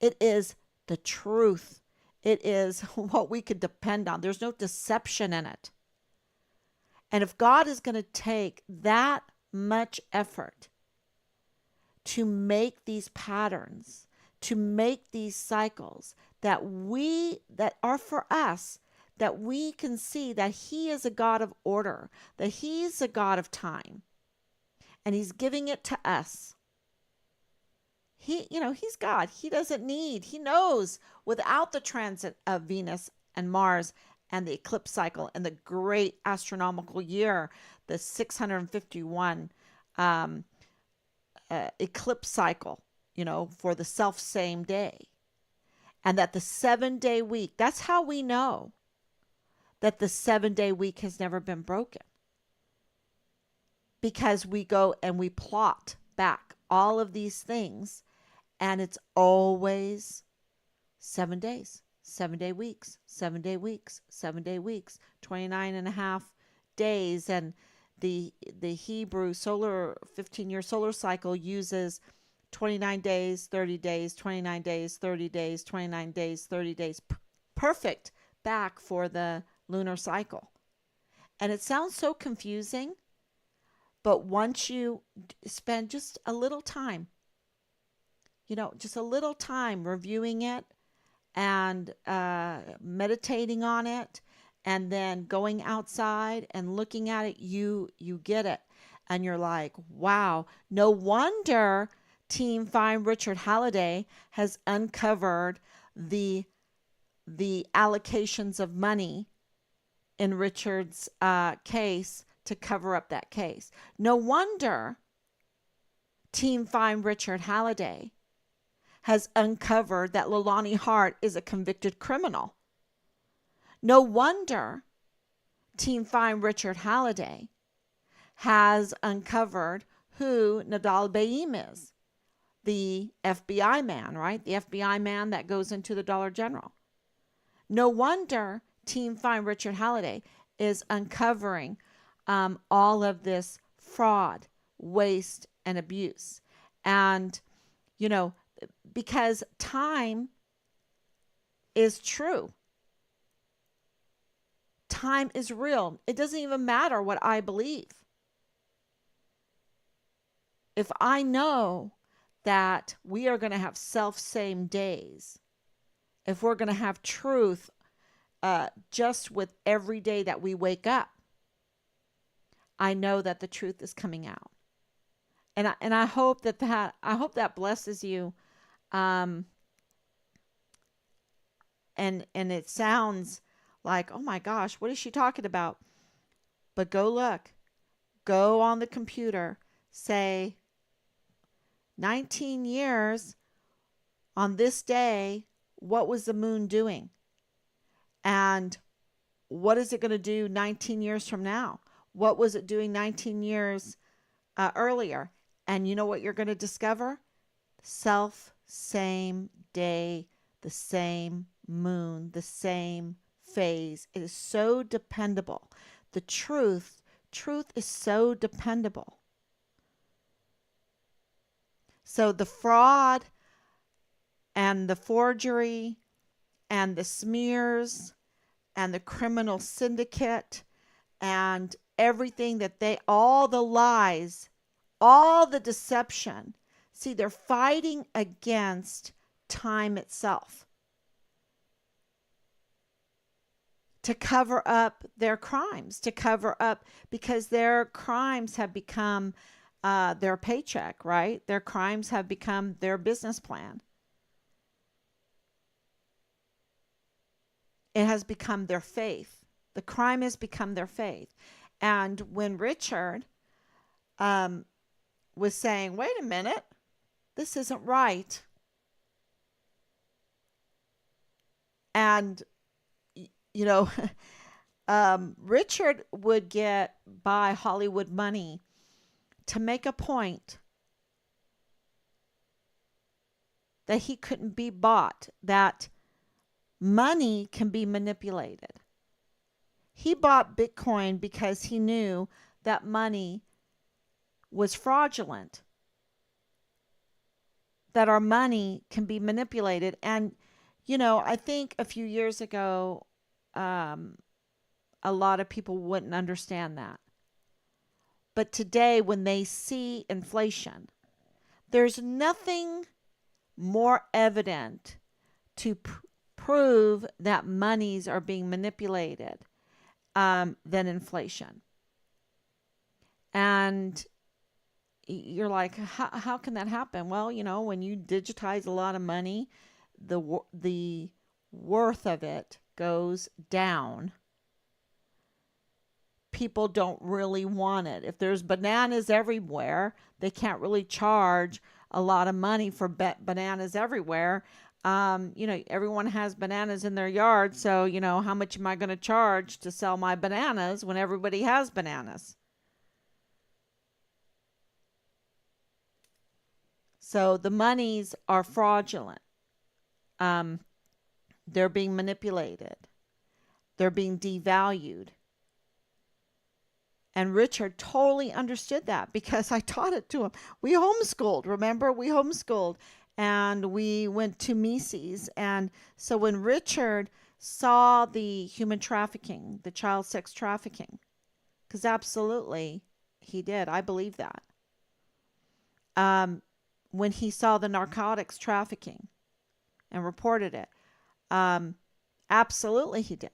It is the truth. It is what we could depend on. There's no deception in it. And if God is going to take that much effort to make these patterns, to make these cycles that are for us, that we can see that He is a God of order, that He's a God of time, and He's giving it to us. He's God. He doesn't need, He knows without the transit of Venus and Mars and the eclipse cycle and the great astronomical year, the 651 eclipse cycle, for the self same day. And that the 7-day week, that's how we know that the 7-day week has never been broken. Because we go and we plot back all of these things, and it's always 7 days, 7-day weeks, 7-day weeks, 7-day weeks, 29 and a half days. And the Hebrew 15-year solar cycle uses 29 days, 30 days, 29 days, 30 days, 29 days, 30 days. Perfect back for the lunar cycle. And it sounds so confusing, but once you spend just a little time, just a little time reviewing it and meditating on it, and then going outside and looking at it, you get it. And you're like, wow, no wonder Team Find Richard Halliday has uncovered the allocations of money in Richard's case to cover up that case. No wonder Team Find Richard Halliday has uncovered that Leilani Hart is a convicted criminal. No wonder Team Find Richard Halliday has uncovered who Nadal Baim is, the FBI man, right? The FBI man that goes into the Dollar General. No wonder Team Find Richard Halliday is uncovering all of this fraud, waste, and abuse. And, because time is true. Time is real. It doesn't even matter what I believe. If I know that we are going to have self-same days, if we're going to have truth just with every day that we wake up, I know that the truth is coming out. And I hope that blesses you. And it sounds like, oh my gosh, what is she talking about? But go look. Go on the computer. Say 19 years on this day, what was the moon doing? And what is it going to do 19 years from now? What was it doing 19 years earlier? And you know what you're going to discover? Same day, the same moon, the same phase. It is so dependable. The truth is so dependable. So the fraud and the forgery and the smears and the criminal syndicate and everything that all the lies, all the deception, see, they're fighting against time itself to cover up their crimes, to cover up because their crimes have become their paycheck, right? Their crimes have become their business plan. It has become their faith. The crime has become their faith. And when Richard um, was saying, wait a minute, this isn't right. And, you know, Richard would get by Hollywood money to make a point that he couldn't be bought, that money can be manipulated. He bought Bitcoin because he knew that money was fraudulent, that our money can be manipulated. And, I think a few years ago, um, a lot of people wouldn't understand that. But today, when they see inflation, there's nothing more evident to prove that monies are being manipulated than inflation. And you're like, how can that happen? Well, when you digitize a lot of money, the worth of it goes down. People don't really want it. If there's bananas everywhere, they can't really charge a lot of money for bananas everywhere. Everyone has bananas in their yard, so how much am I going to charge to sell my bananas when everybody has bananas? So the monies are fraudulent. Um, they're being manipulated. They're being devalued. And Richard totally understood that because I taught it to him. We homeschooled, remember? We homeschooled and we went to Mises. And so when Richard saw the human trafficking, the child sex trafficking, because absolutely he did, I believe that. Um, when he saw the narcotics trafficking and reported it, um, absolutely he did.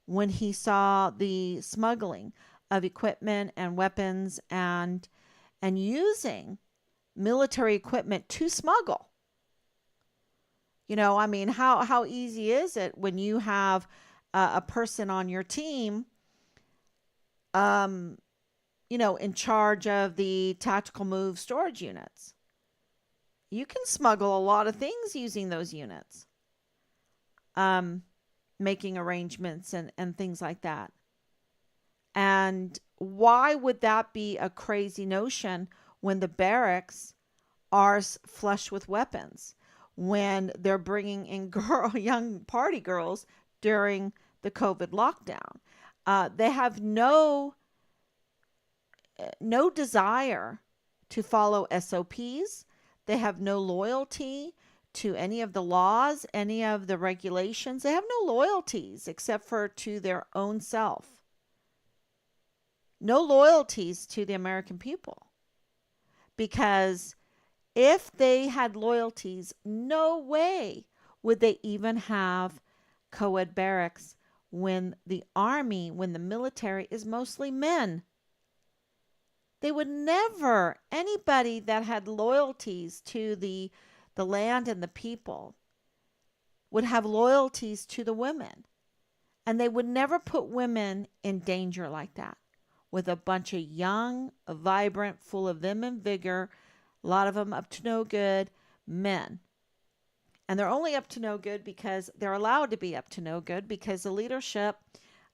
When he saw the smuggling of equipment and weapons and using military equipment to smuggle. I mean, how easy is it when you have a person on your team, um, in charge of the tactical move storage units? You can smuggle a lot of things using those units, um, making arrangements and things like that. And why would that be a crazy notion when the barracks are flush with weapons, when they're bringing in young party girls during the COVID lockdown? They have no desire to follow SOPs. They have no loyalty to any of the laws, any of the regulations. They have no loyalties except for to their own self. No loyalties to the American people. Because if they had loyalties, no way would they even have co-ed barracks when the military is mostly men. They would never, anybody that had loyalties to the land and the people would have loyalties to the women. And they would never put women in danger like that with a bunch of young, vibrant, full of vim and vigor, a lot of them up to no good men. And they're only up to no good because they're allowed to be up to no good because the leadership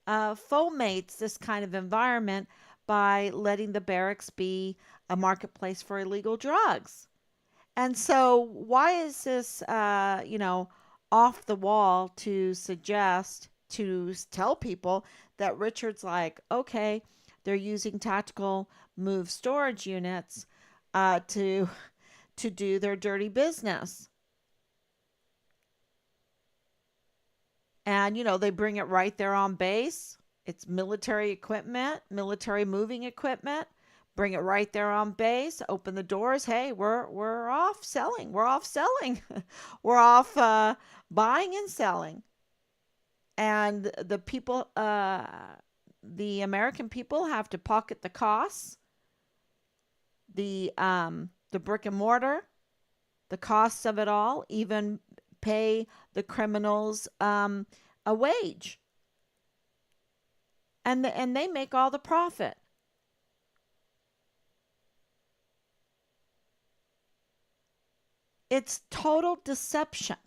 fomates this kind of environment by letting the barracks be a marketplace for illegal drugs. And so, why is this, off the wall to suggest, to tell people that Richard's like, okay, they're using tactical move storage units to do their dirty business. And, they bring it right there on base. It's military equipment, military moving equipment. Bring it right there on base. Open the doors. Hey, we're off selling. We're off selling. We're off buying and selling. and the people, the American people have to pocket the costs, the brick and mortar, the costs of it all, even pay the criminals a wage, and they make all the profit. It's total deception.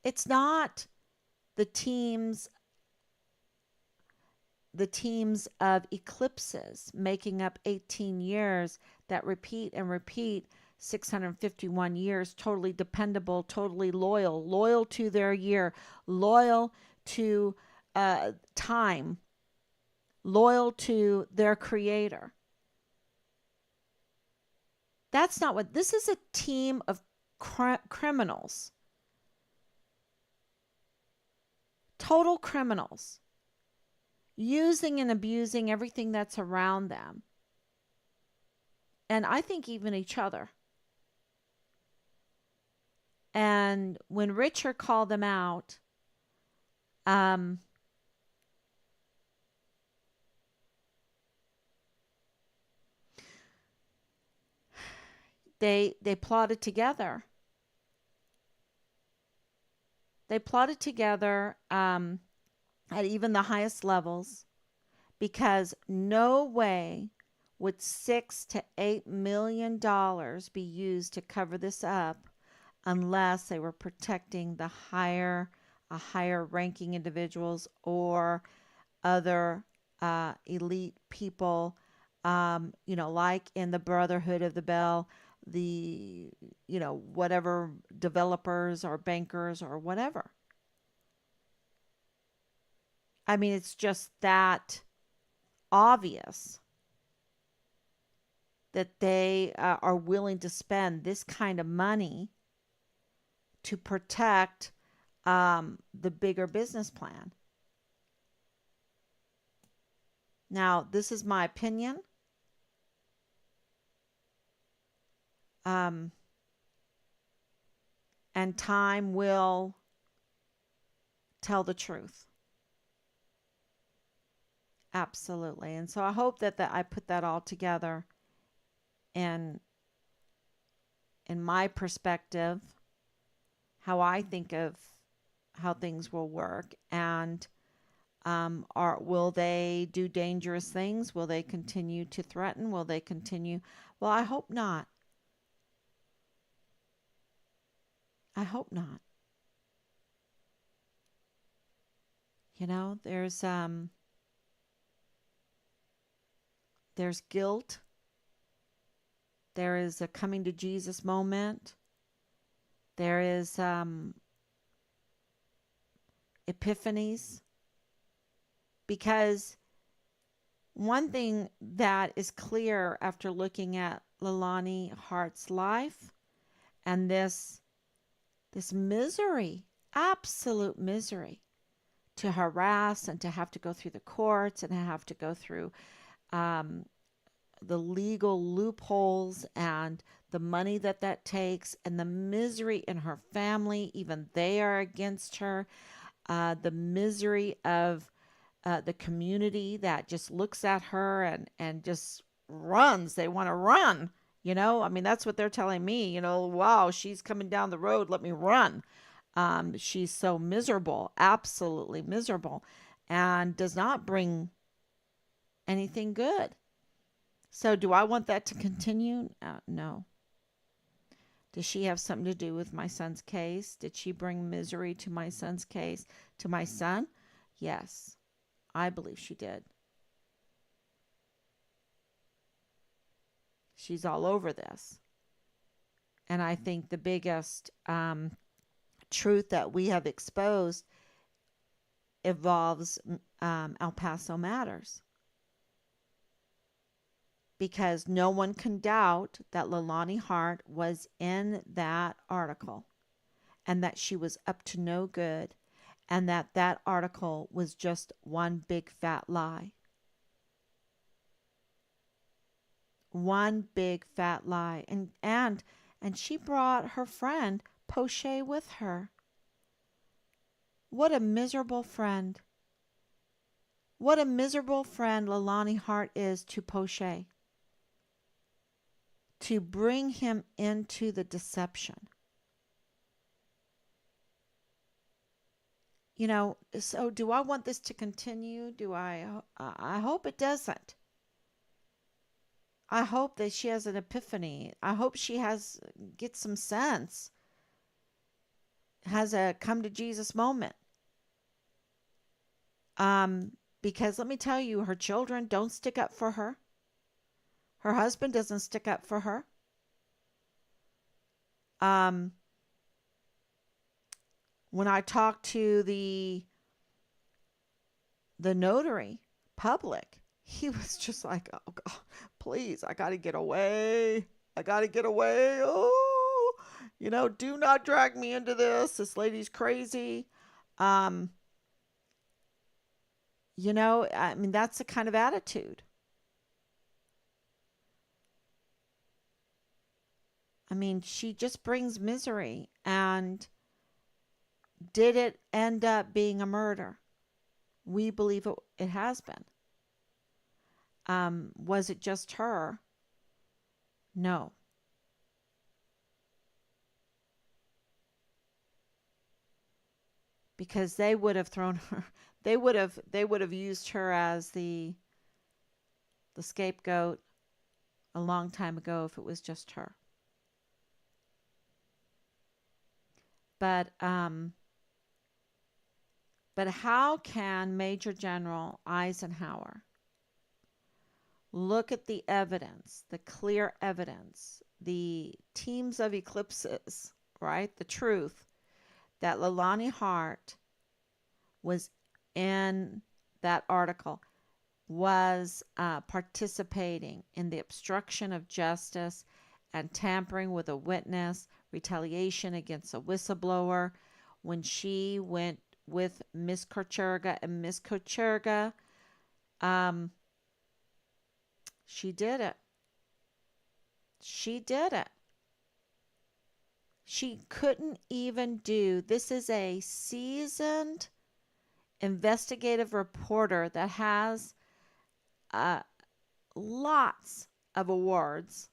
It's not the teams the teams of eclipses making up 18 years that repeat and repeat 651 years, totally dependable, totally loyal, loyal to their year, loyal to time, loyal to their creator. That's not what this is. A team of criminals, total criminals, using and abusing everything that's around them. And I think even each other. And when Richard called them out, um, they plotted together. They plotted together at even the highest levels, because no way would $6 to $8 million be used to cover this up unless they were protecting higher ranking individuals or other elite people, like in the Brotherhood of the Bell, the, whatever developers or bankers or whatever. I mean, it's just that obvious that they are willing to spend this kind of money to protect the bigger business plan. Now, this is my opinion. Um, and time will tell the truth. Absolutely. And so I hope that I put that all together in my perspective, how I think of how things will work, and will they do dangerous things? Will they continue to threaten? Will they continue? Well, I hope not. I hope not. There's guilt. There is a coming to Jesus moment. There is epiphanies, because one thing that is clear after looking at Leilani Hart's life, and this misery, absolute misery, to harass and to have to go through the courts and have to go through um, the legal loopholes and the money that takes, and the misery in her family, even they are against her, the misery of the community that just looks at her and just runs. They want to run. I mean, that's what they're telling me. Wow, she's coming down the road. Let me run. She's so miserable, absolutely miserable, and does not bring anything good. So, do I want that to continue? No. Does she have something to do with my son's case? Did she bring misery to my son's case, to my son? Yes, I believe she did. She's all over this. And I think the biggest truth that we have exposed involves El Paso Matters. Because no one can doubt that Leilani Hart was in that article, and that she was up to no good, and that article was just one big fat lie. One big fat lie. And she brought her friend Poche with her. What a miserable friend. What a miserable friend Lalani Hart is to Poche, to bring him into the deception. So do I want this to continue? I hope it doesn't. I hope that she has an epiphany. I hope she gets some sense, has a come to Jesus moment. Because let me tell you, her children don't stick up for her. Her husband doesn't stick up for her. Um, when I talked to the notary public, he was just like, "Oh God, please, I got to get away. I got to get away. Oh, do not drag me into this. This lady's crazy." Um, I mean, that's the kind of attitude. I mean, she just brings misery. And did it end up being a murder? We believe it has been. Was it just her? No. Because they would have thrown her, they would have used her as the scapegoat a long time ago if it was just her. But how can Major General Eisenhower look at the evidence, the clear evidence, the teams of eclipses, right? The truth that Lalani Hart was in that article, was participating in the obstruction of justice and tampering with a witness, retaliation against a whistleblower when she went with Miss Kocherga, and Miss Kocherga, um, she did it. She did it. She couldn't even do this. Is a seasoned investigative reporter that has uh, lots of awards,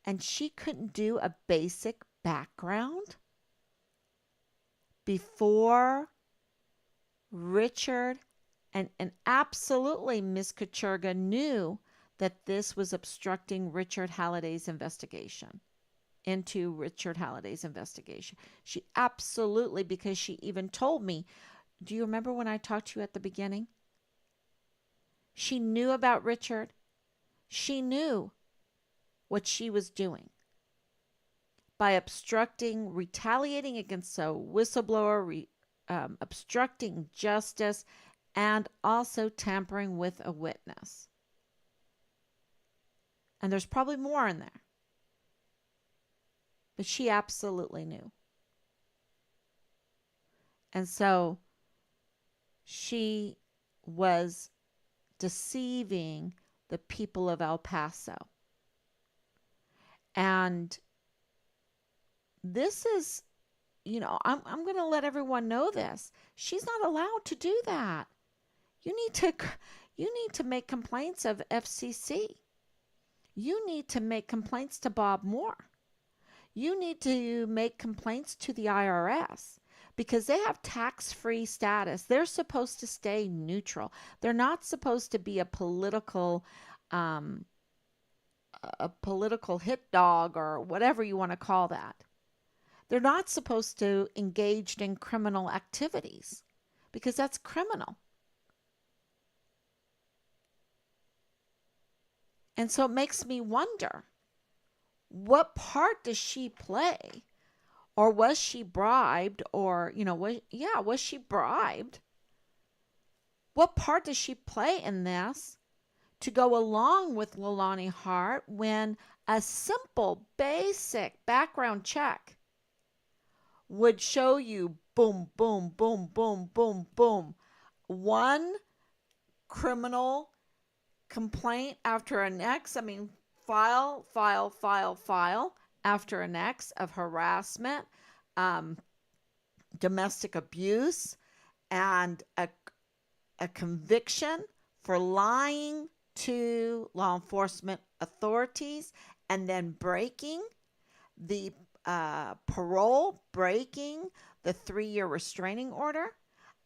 and she couldn't do a basic background before Richard, and absolutely Miss Kacherga knew that this was obstructing Richard Halliday's investigation, into Richard Halliday's investigation. She absolutely, because she even told me, do you remember when I talked to you at the beginning? She knew about Richard. She knew what she was doing by obstructing, retaliating against a whistleblower, obstructing justice, and also tampering with a witness. And there's probably more in there. But she absolutely knew. And so she was deceiving the people of El Paso. And this is, I'm going to let everyone know this. She's not allowed to do that. You need to you need to make complaints of FCC. You need to make complaints to Bob Moore. You need to make complaints to the IRS because they have tax-free status. They're supposed to stay neutral. They're not supposed to be um, a political hit dog or whatever you want to call that. They're not supposed to engage in criminal activities because that's criminal. And so it makes me wonder, what part does she play? Or was she bribed? Or, was she bribed? What part does she play in this to go along with Lalani Hart when a simple, basic background check would show you boom, boom, boom, boom, boom, boom, one criminal complaint after an next? I mean, file after an next of harassment, um, domestic abuse, and a conviction for lying to law enforcement authorities and then breaking the parole, breaking the 3-year restraining order.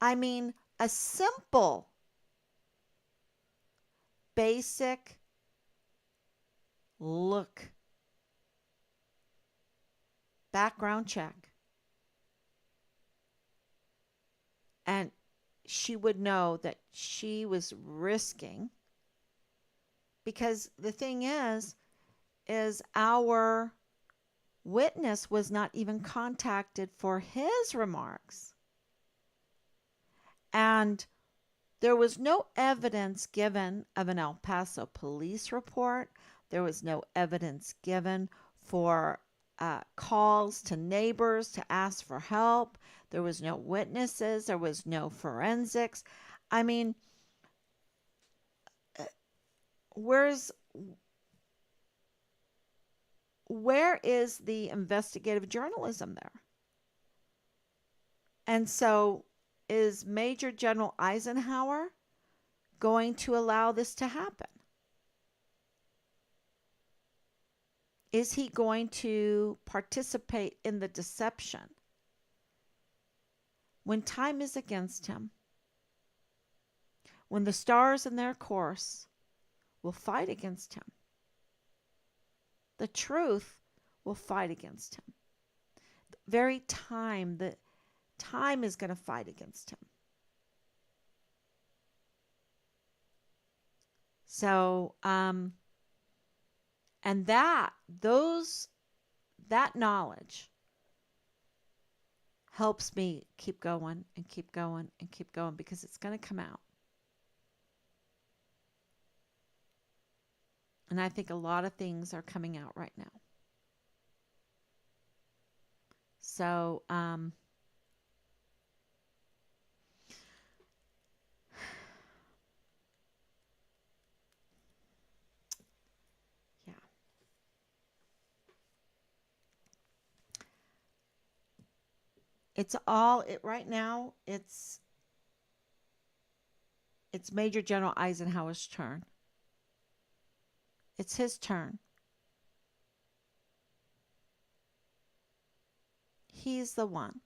I mean, a simple, basic look, background check, and she would know that she was risking, because the thing is our witness was not even contacted for his remarks. And there was no evidence given of an El Paso police report. There was no evidence given for calls to neighbors to ask for help. There was no witnesses. There was no forensics. I mean, uh, where's where is the investigative journalism there? And so, is Major General Eisenhower going to allow this to happen? Is he going to participate in the deception when time is against him? When the stars in their course will fight against him? The truth will fight against him. The very time, the time is going to fight against him. So, and that knowledge helps me keep going and keep going and keep going, because it's going to come out. And I think a lot of things are coming out right now. So, yeah. It's all it right now. It's Major General Eisenhower's turn. It's his turn. He's the one.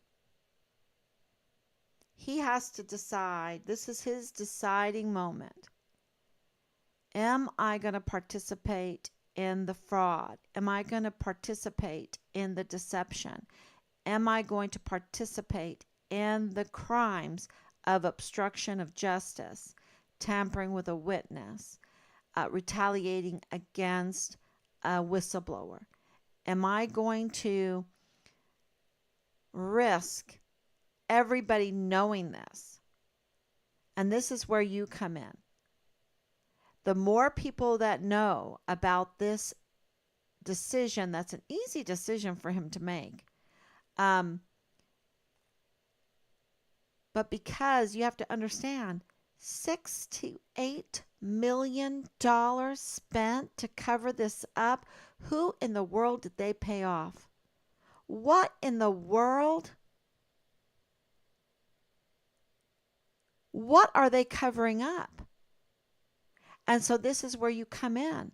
He has to decide. This is his deciding moment. Am I going to participate in the fraud? Am I going to participate in the deception? Am I going to participate in the crimes of obstruction of justice, tampering with a witness, retaliating against a whistleblower? Am I going to risk everybody knowing this? And this is where you come in. The more people that know about this decision, that's an easy decision for him to make. But because you have to understand, $6 to $8 million spent to cover this up. Who in the world did they pay off? What in the world? What are they covering up? And so this is where you come in.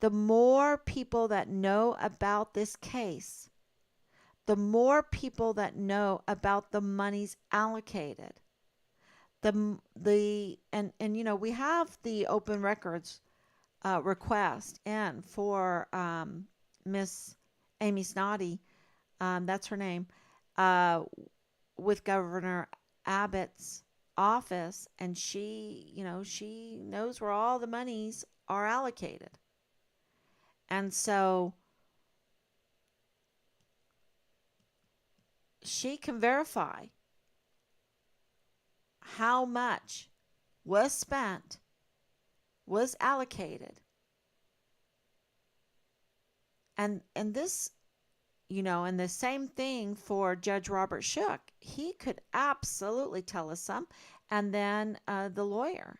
The more people that know about this case, the more people that know about the monies allocated, and you know, we have the open records request in for Miss Amy Snoddy, that's her name, uh, with Governor Abbott's office, and she, you know, she knows where all the monies are allocated. And so she can verify how much was spent, was allocated. And this, you know, and the same thing for Judge Robert Shook. He could absolutely tell us some. And then the lawyer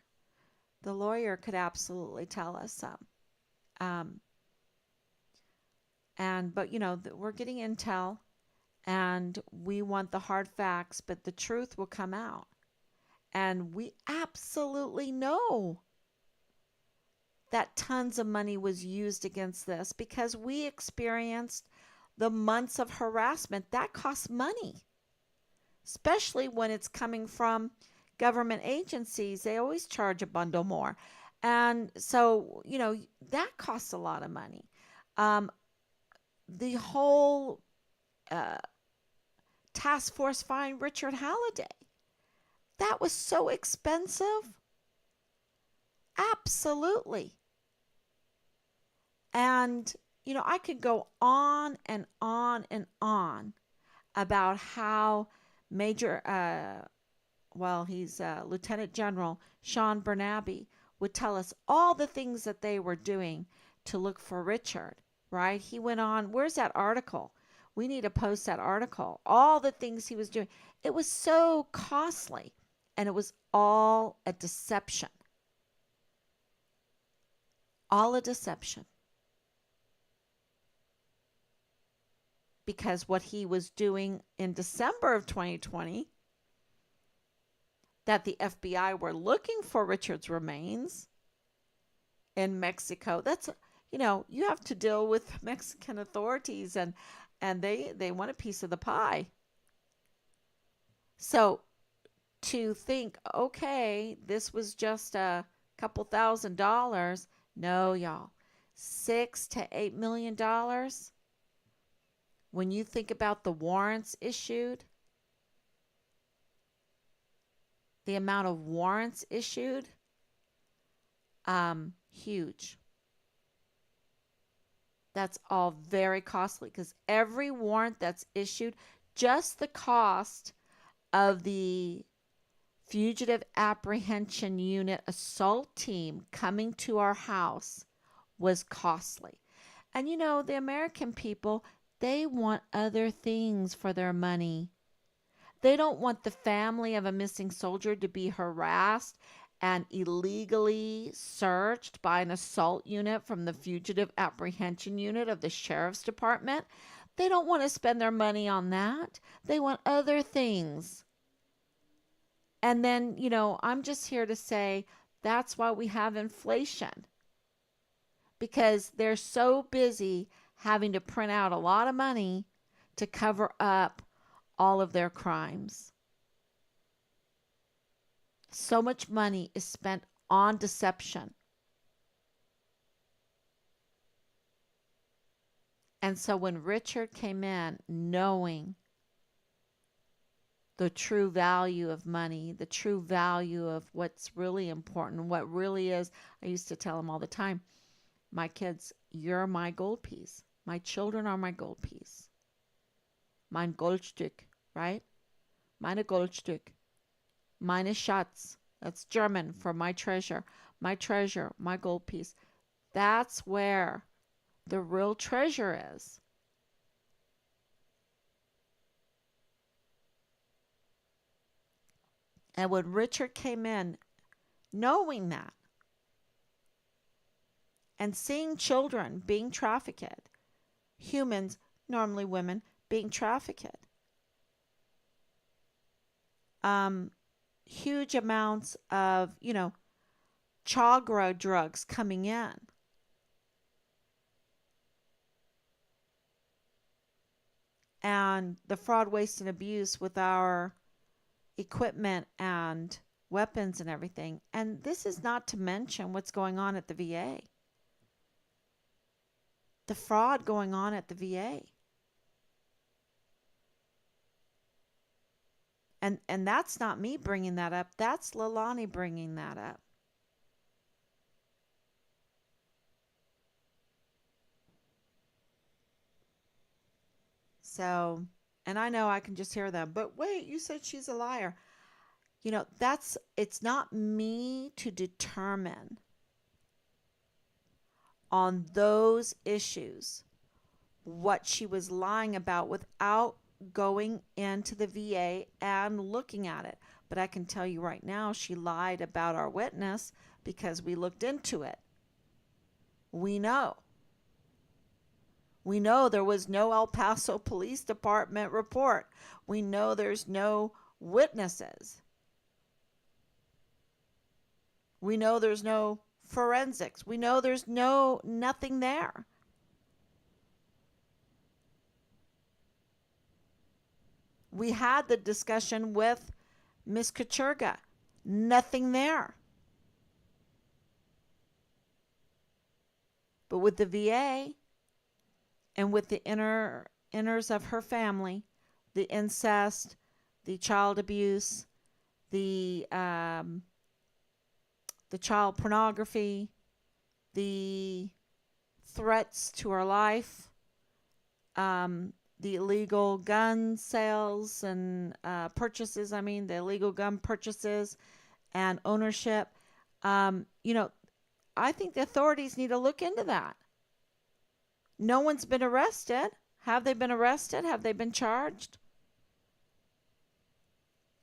could absolutely tell us some. Um, but you know, we're getting intel, And we want the hard facts, but the truth will come out. And we absolutely know that tons of money was used against this because we experienced the months of harassment. That costs money, especially when it's coming from government agencies. They always charge a bundle more. And so, that costs a lot of money. Um, the whole uh, task force find Richard Halliday. That was so expensive. Absolutely. And, I could go on and on and on about how Major, he's Lieutenant General Sean Bernabe would tell us all the things that they were doing to look for Richard, right? He went on, where's that article? We need to post that article. All the things he was doing. It was so costly, and it was all a deception. All a deception. Because what he was doing in December of 2020, that the FBI were looking for Richard's remains in Mexico. That's, you have to deal with Mexican authorities, and they want a piece of the pie. So to think, okay, this was just a couple $1,000s. No, y'all. $6 to $8 million. When you think about the warrants issued, the amount of warrants issued, huge. That's all very costly because every warrant that's issued, just the cost of the Fugitive Apprehension Unit assault team coming to our house was costly. And the American people, they want other things for their money. They don't want the family of a missing soldier to be harassed and illegally searched by an assault unit from the Fugitive Apprehension Unit of the Sheriff's Department. They don't want to spend their money on that. They want other things. And then, I'm just here to say that's why we have inflation, because they're so busy having to print out a lot of money to cover up all of their crimes. So much money is spent on deception. And so when Richard came in knowing the true value of money, the true value of what's really important, what really is, I used to tell him all the time, my kids, you're my gold piece. My children are my gold piece. Mein Goldstück, right? Meine Goldstück. Meine Schatz. That's German for my treasure. My treasure, my gold piece. That's where the real treasure is. And when Richard came in, knowing that, and seeing children being trafficked, humans, normally women, being trafficked, huge amounts of, chagra drugs coming in. And the fraud, waste, and abuse with our equipment and weapons and everything. And this is not to mention what's going on at the VA. The fraud going on at the VA. And that's not me bringing that up. That's Leilani bringing that up. So, and I know I can just hear them, but wait, you said she's a liar. It's not me to determine on those issues what she was lying about without going into the VA and looking at it. But I can tell you right now, she lied about our witness because we looked into it. We know. We know there was no El Paso Police Department report. We know there's no witnesses. We know there's no forensics. We know there's nothing there. We had the discussion with Miss Kacherga. Nothing there. But with the VA and with the inners of her family, the incest, the child abuse, the child pornography, the threats to her life, the illegal gun sales and purchases, the illegal gun purchases and ownership. I think the authorities need to look into that. No one's been arrested. Have they been arrested? Have they been charged?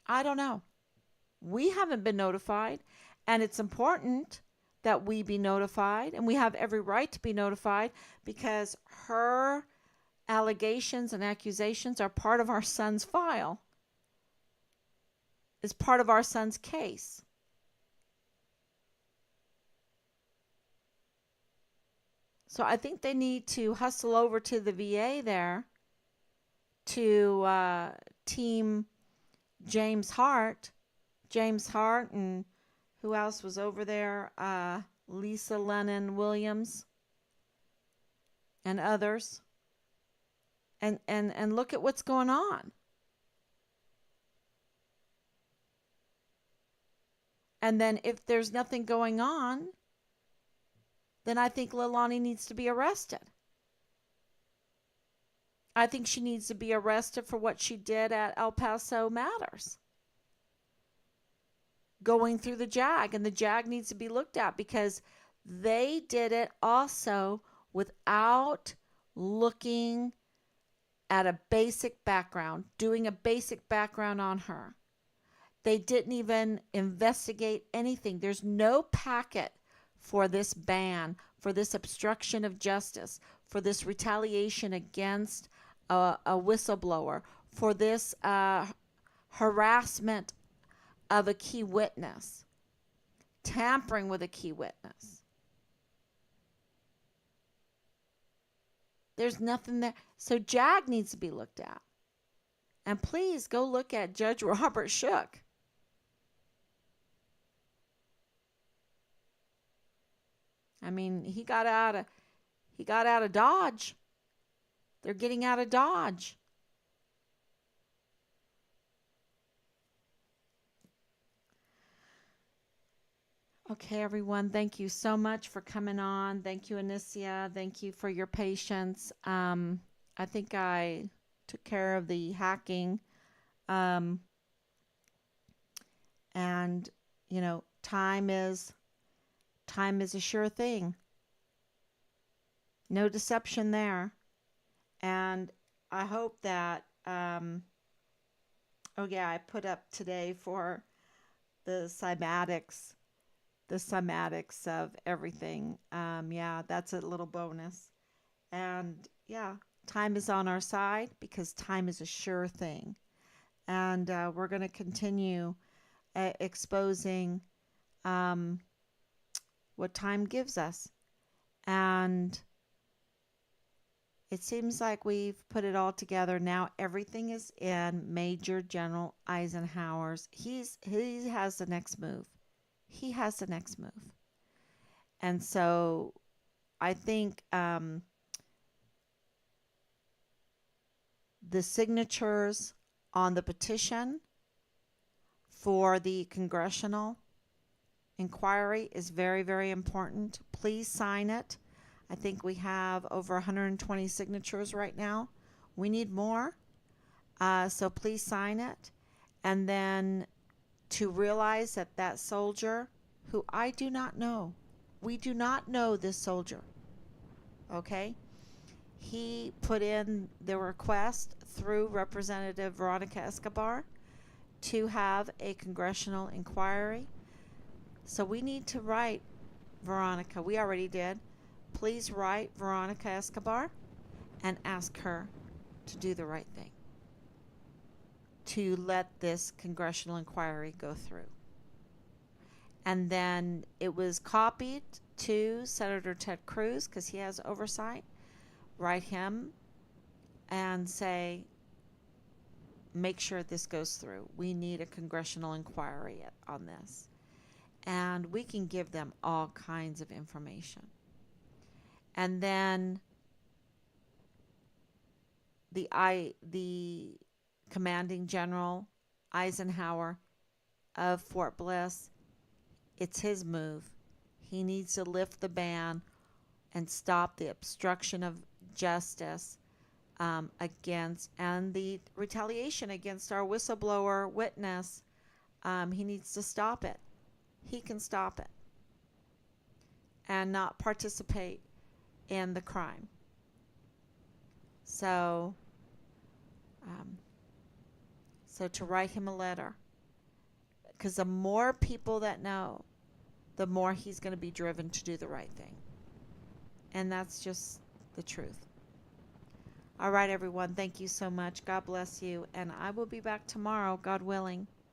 I don't know. We haven't been notified, and it's important that we be notified, and we have every right to be notified because her allegations and accusations are part of our son's file, is part of our son's case. So I think they need to hustle over to the VA there to team James Hart, and who else was over there? Lisa Lennon Williams and others. And look at what's going on. And then if there's nothing going on, then I think Leilani needs to be arrested. I think she needs to be arrested for what she did at El Paso Matters. Going through the JAG, and the JAG needs to be looked at because they did it also without looking at a basic background, doing a basic background on her. They didn't even investigate anything. There's no packet for this ban, for this obstruction of justice, for this retaliation against a whistleblower, for this harassment of a key witness, tampering with a key witness. There's nothing there. So JAG needs to be looked at. And please go look at Judge Robert Shook. He got out of Dodge. They're getting out of Dodge. Okay, everyone. Thank you so much for coming on. Thank you, Anicia. Thank you for your patience. I think I took care of the hacking. And, time is a sure thing. No deception there. And I hope that, I put up today for the cymatics of everything. That's a little bonus. And time is on our side because time is a sure thing. And we're going to continue exposing what time gives us. And it seems like we've put it all together. Now everything is in Major General Eisenhower's. He has the next move. He has the next move. And so I think the signatures on the petition for the congressional inquiry is very, very important. Please sign it. I think we have over 120 signatures right now. We need more. So please sign it. And then to realize that soldier, who I do not know, we do not know this soldier, okay? He put in the request through Representative Veronica Escobar to have a congressional inquiry. So we need to write Veronica. We already did. Please write Veronica Escobar and ask her to do the right thing, to let this congressional inquiry go through. And then it was copied to Senator Ted Cruz because he has oversight. Write him and say, make sure this goes through. We need a congressional inquiry on this. And we can give them all kinds of information. And then the commanding general Eisenhower of Fort Bliss, it's his move. He needs to lift the ban and stop the obstruction of justice against and the retaliation against our whistleblower witness. He needs to stop it. He can stop it and not participate in the crime. So, um, so to write him a letter, because the more people that know, the more he's going to be driven to do the right thing. And that's just the truth. All right, everyone. Thank you so much. God bless you. And I will be back tomorrow, God willing.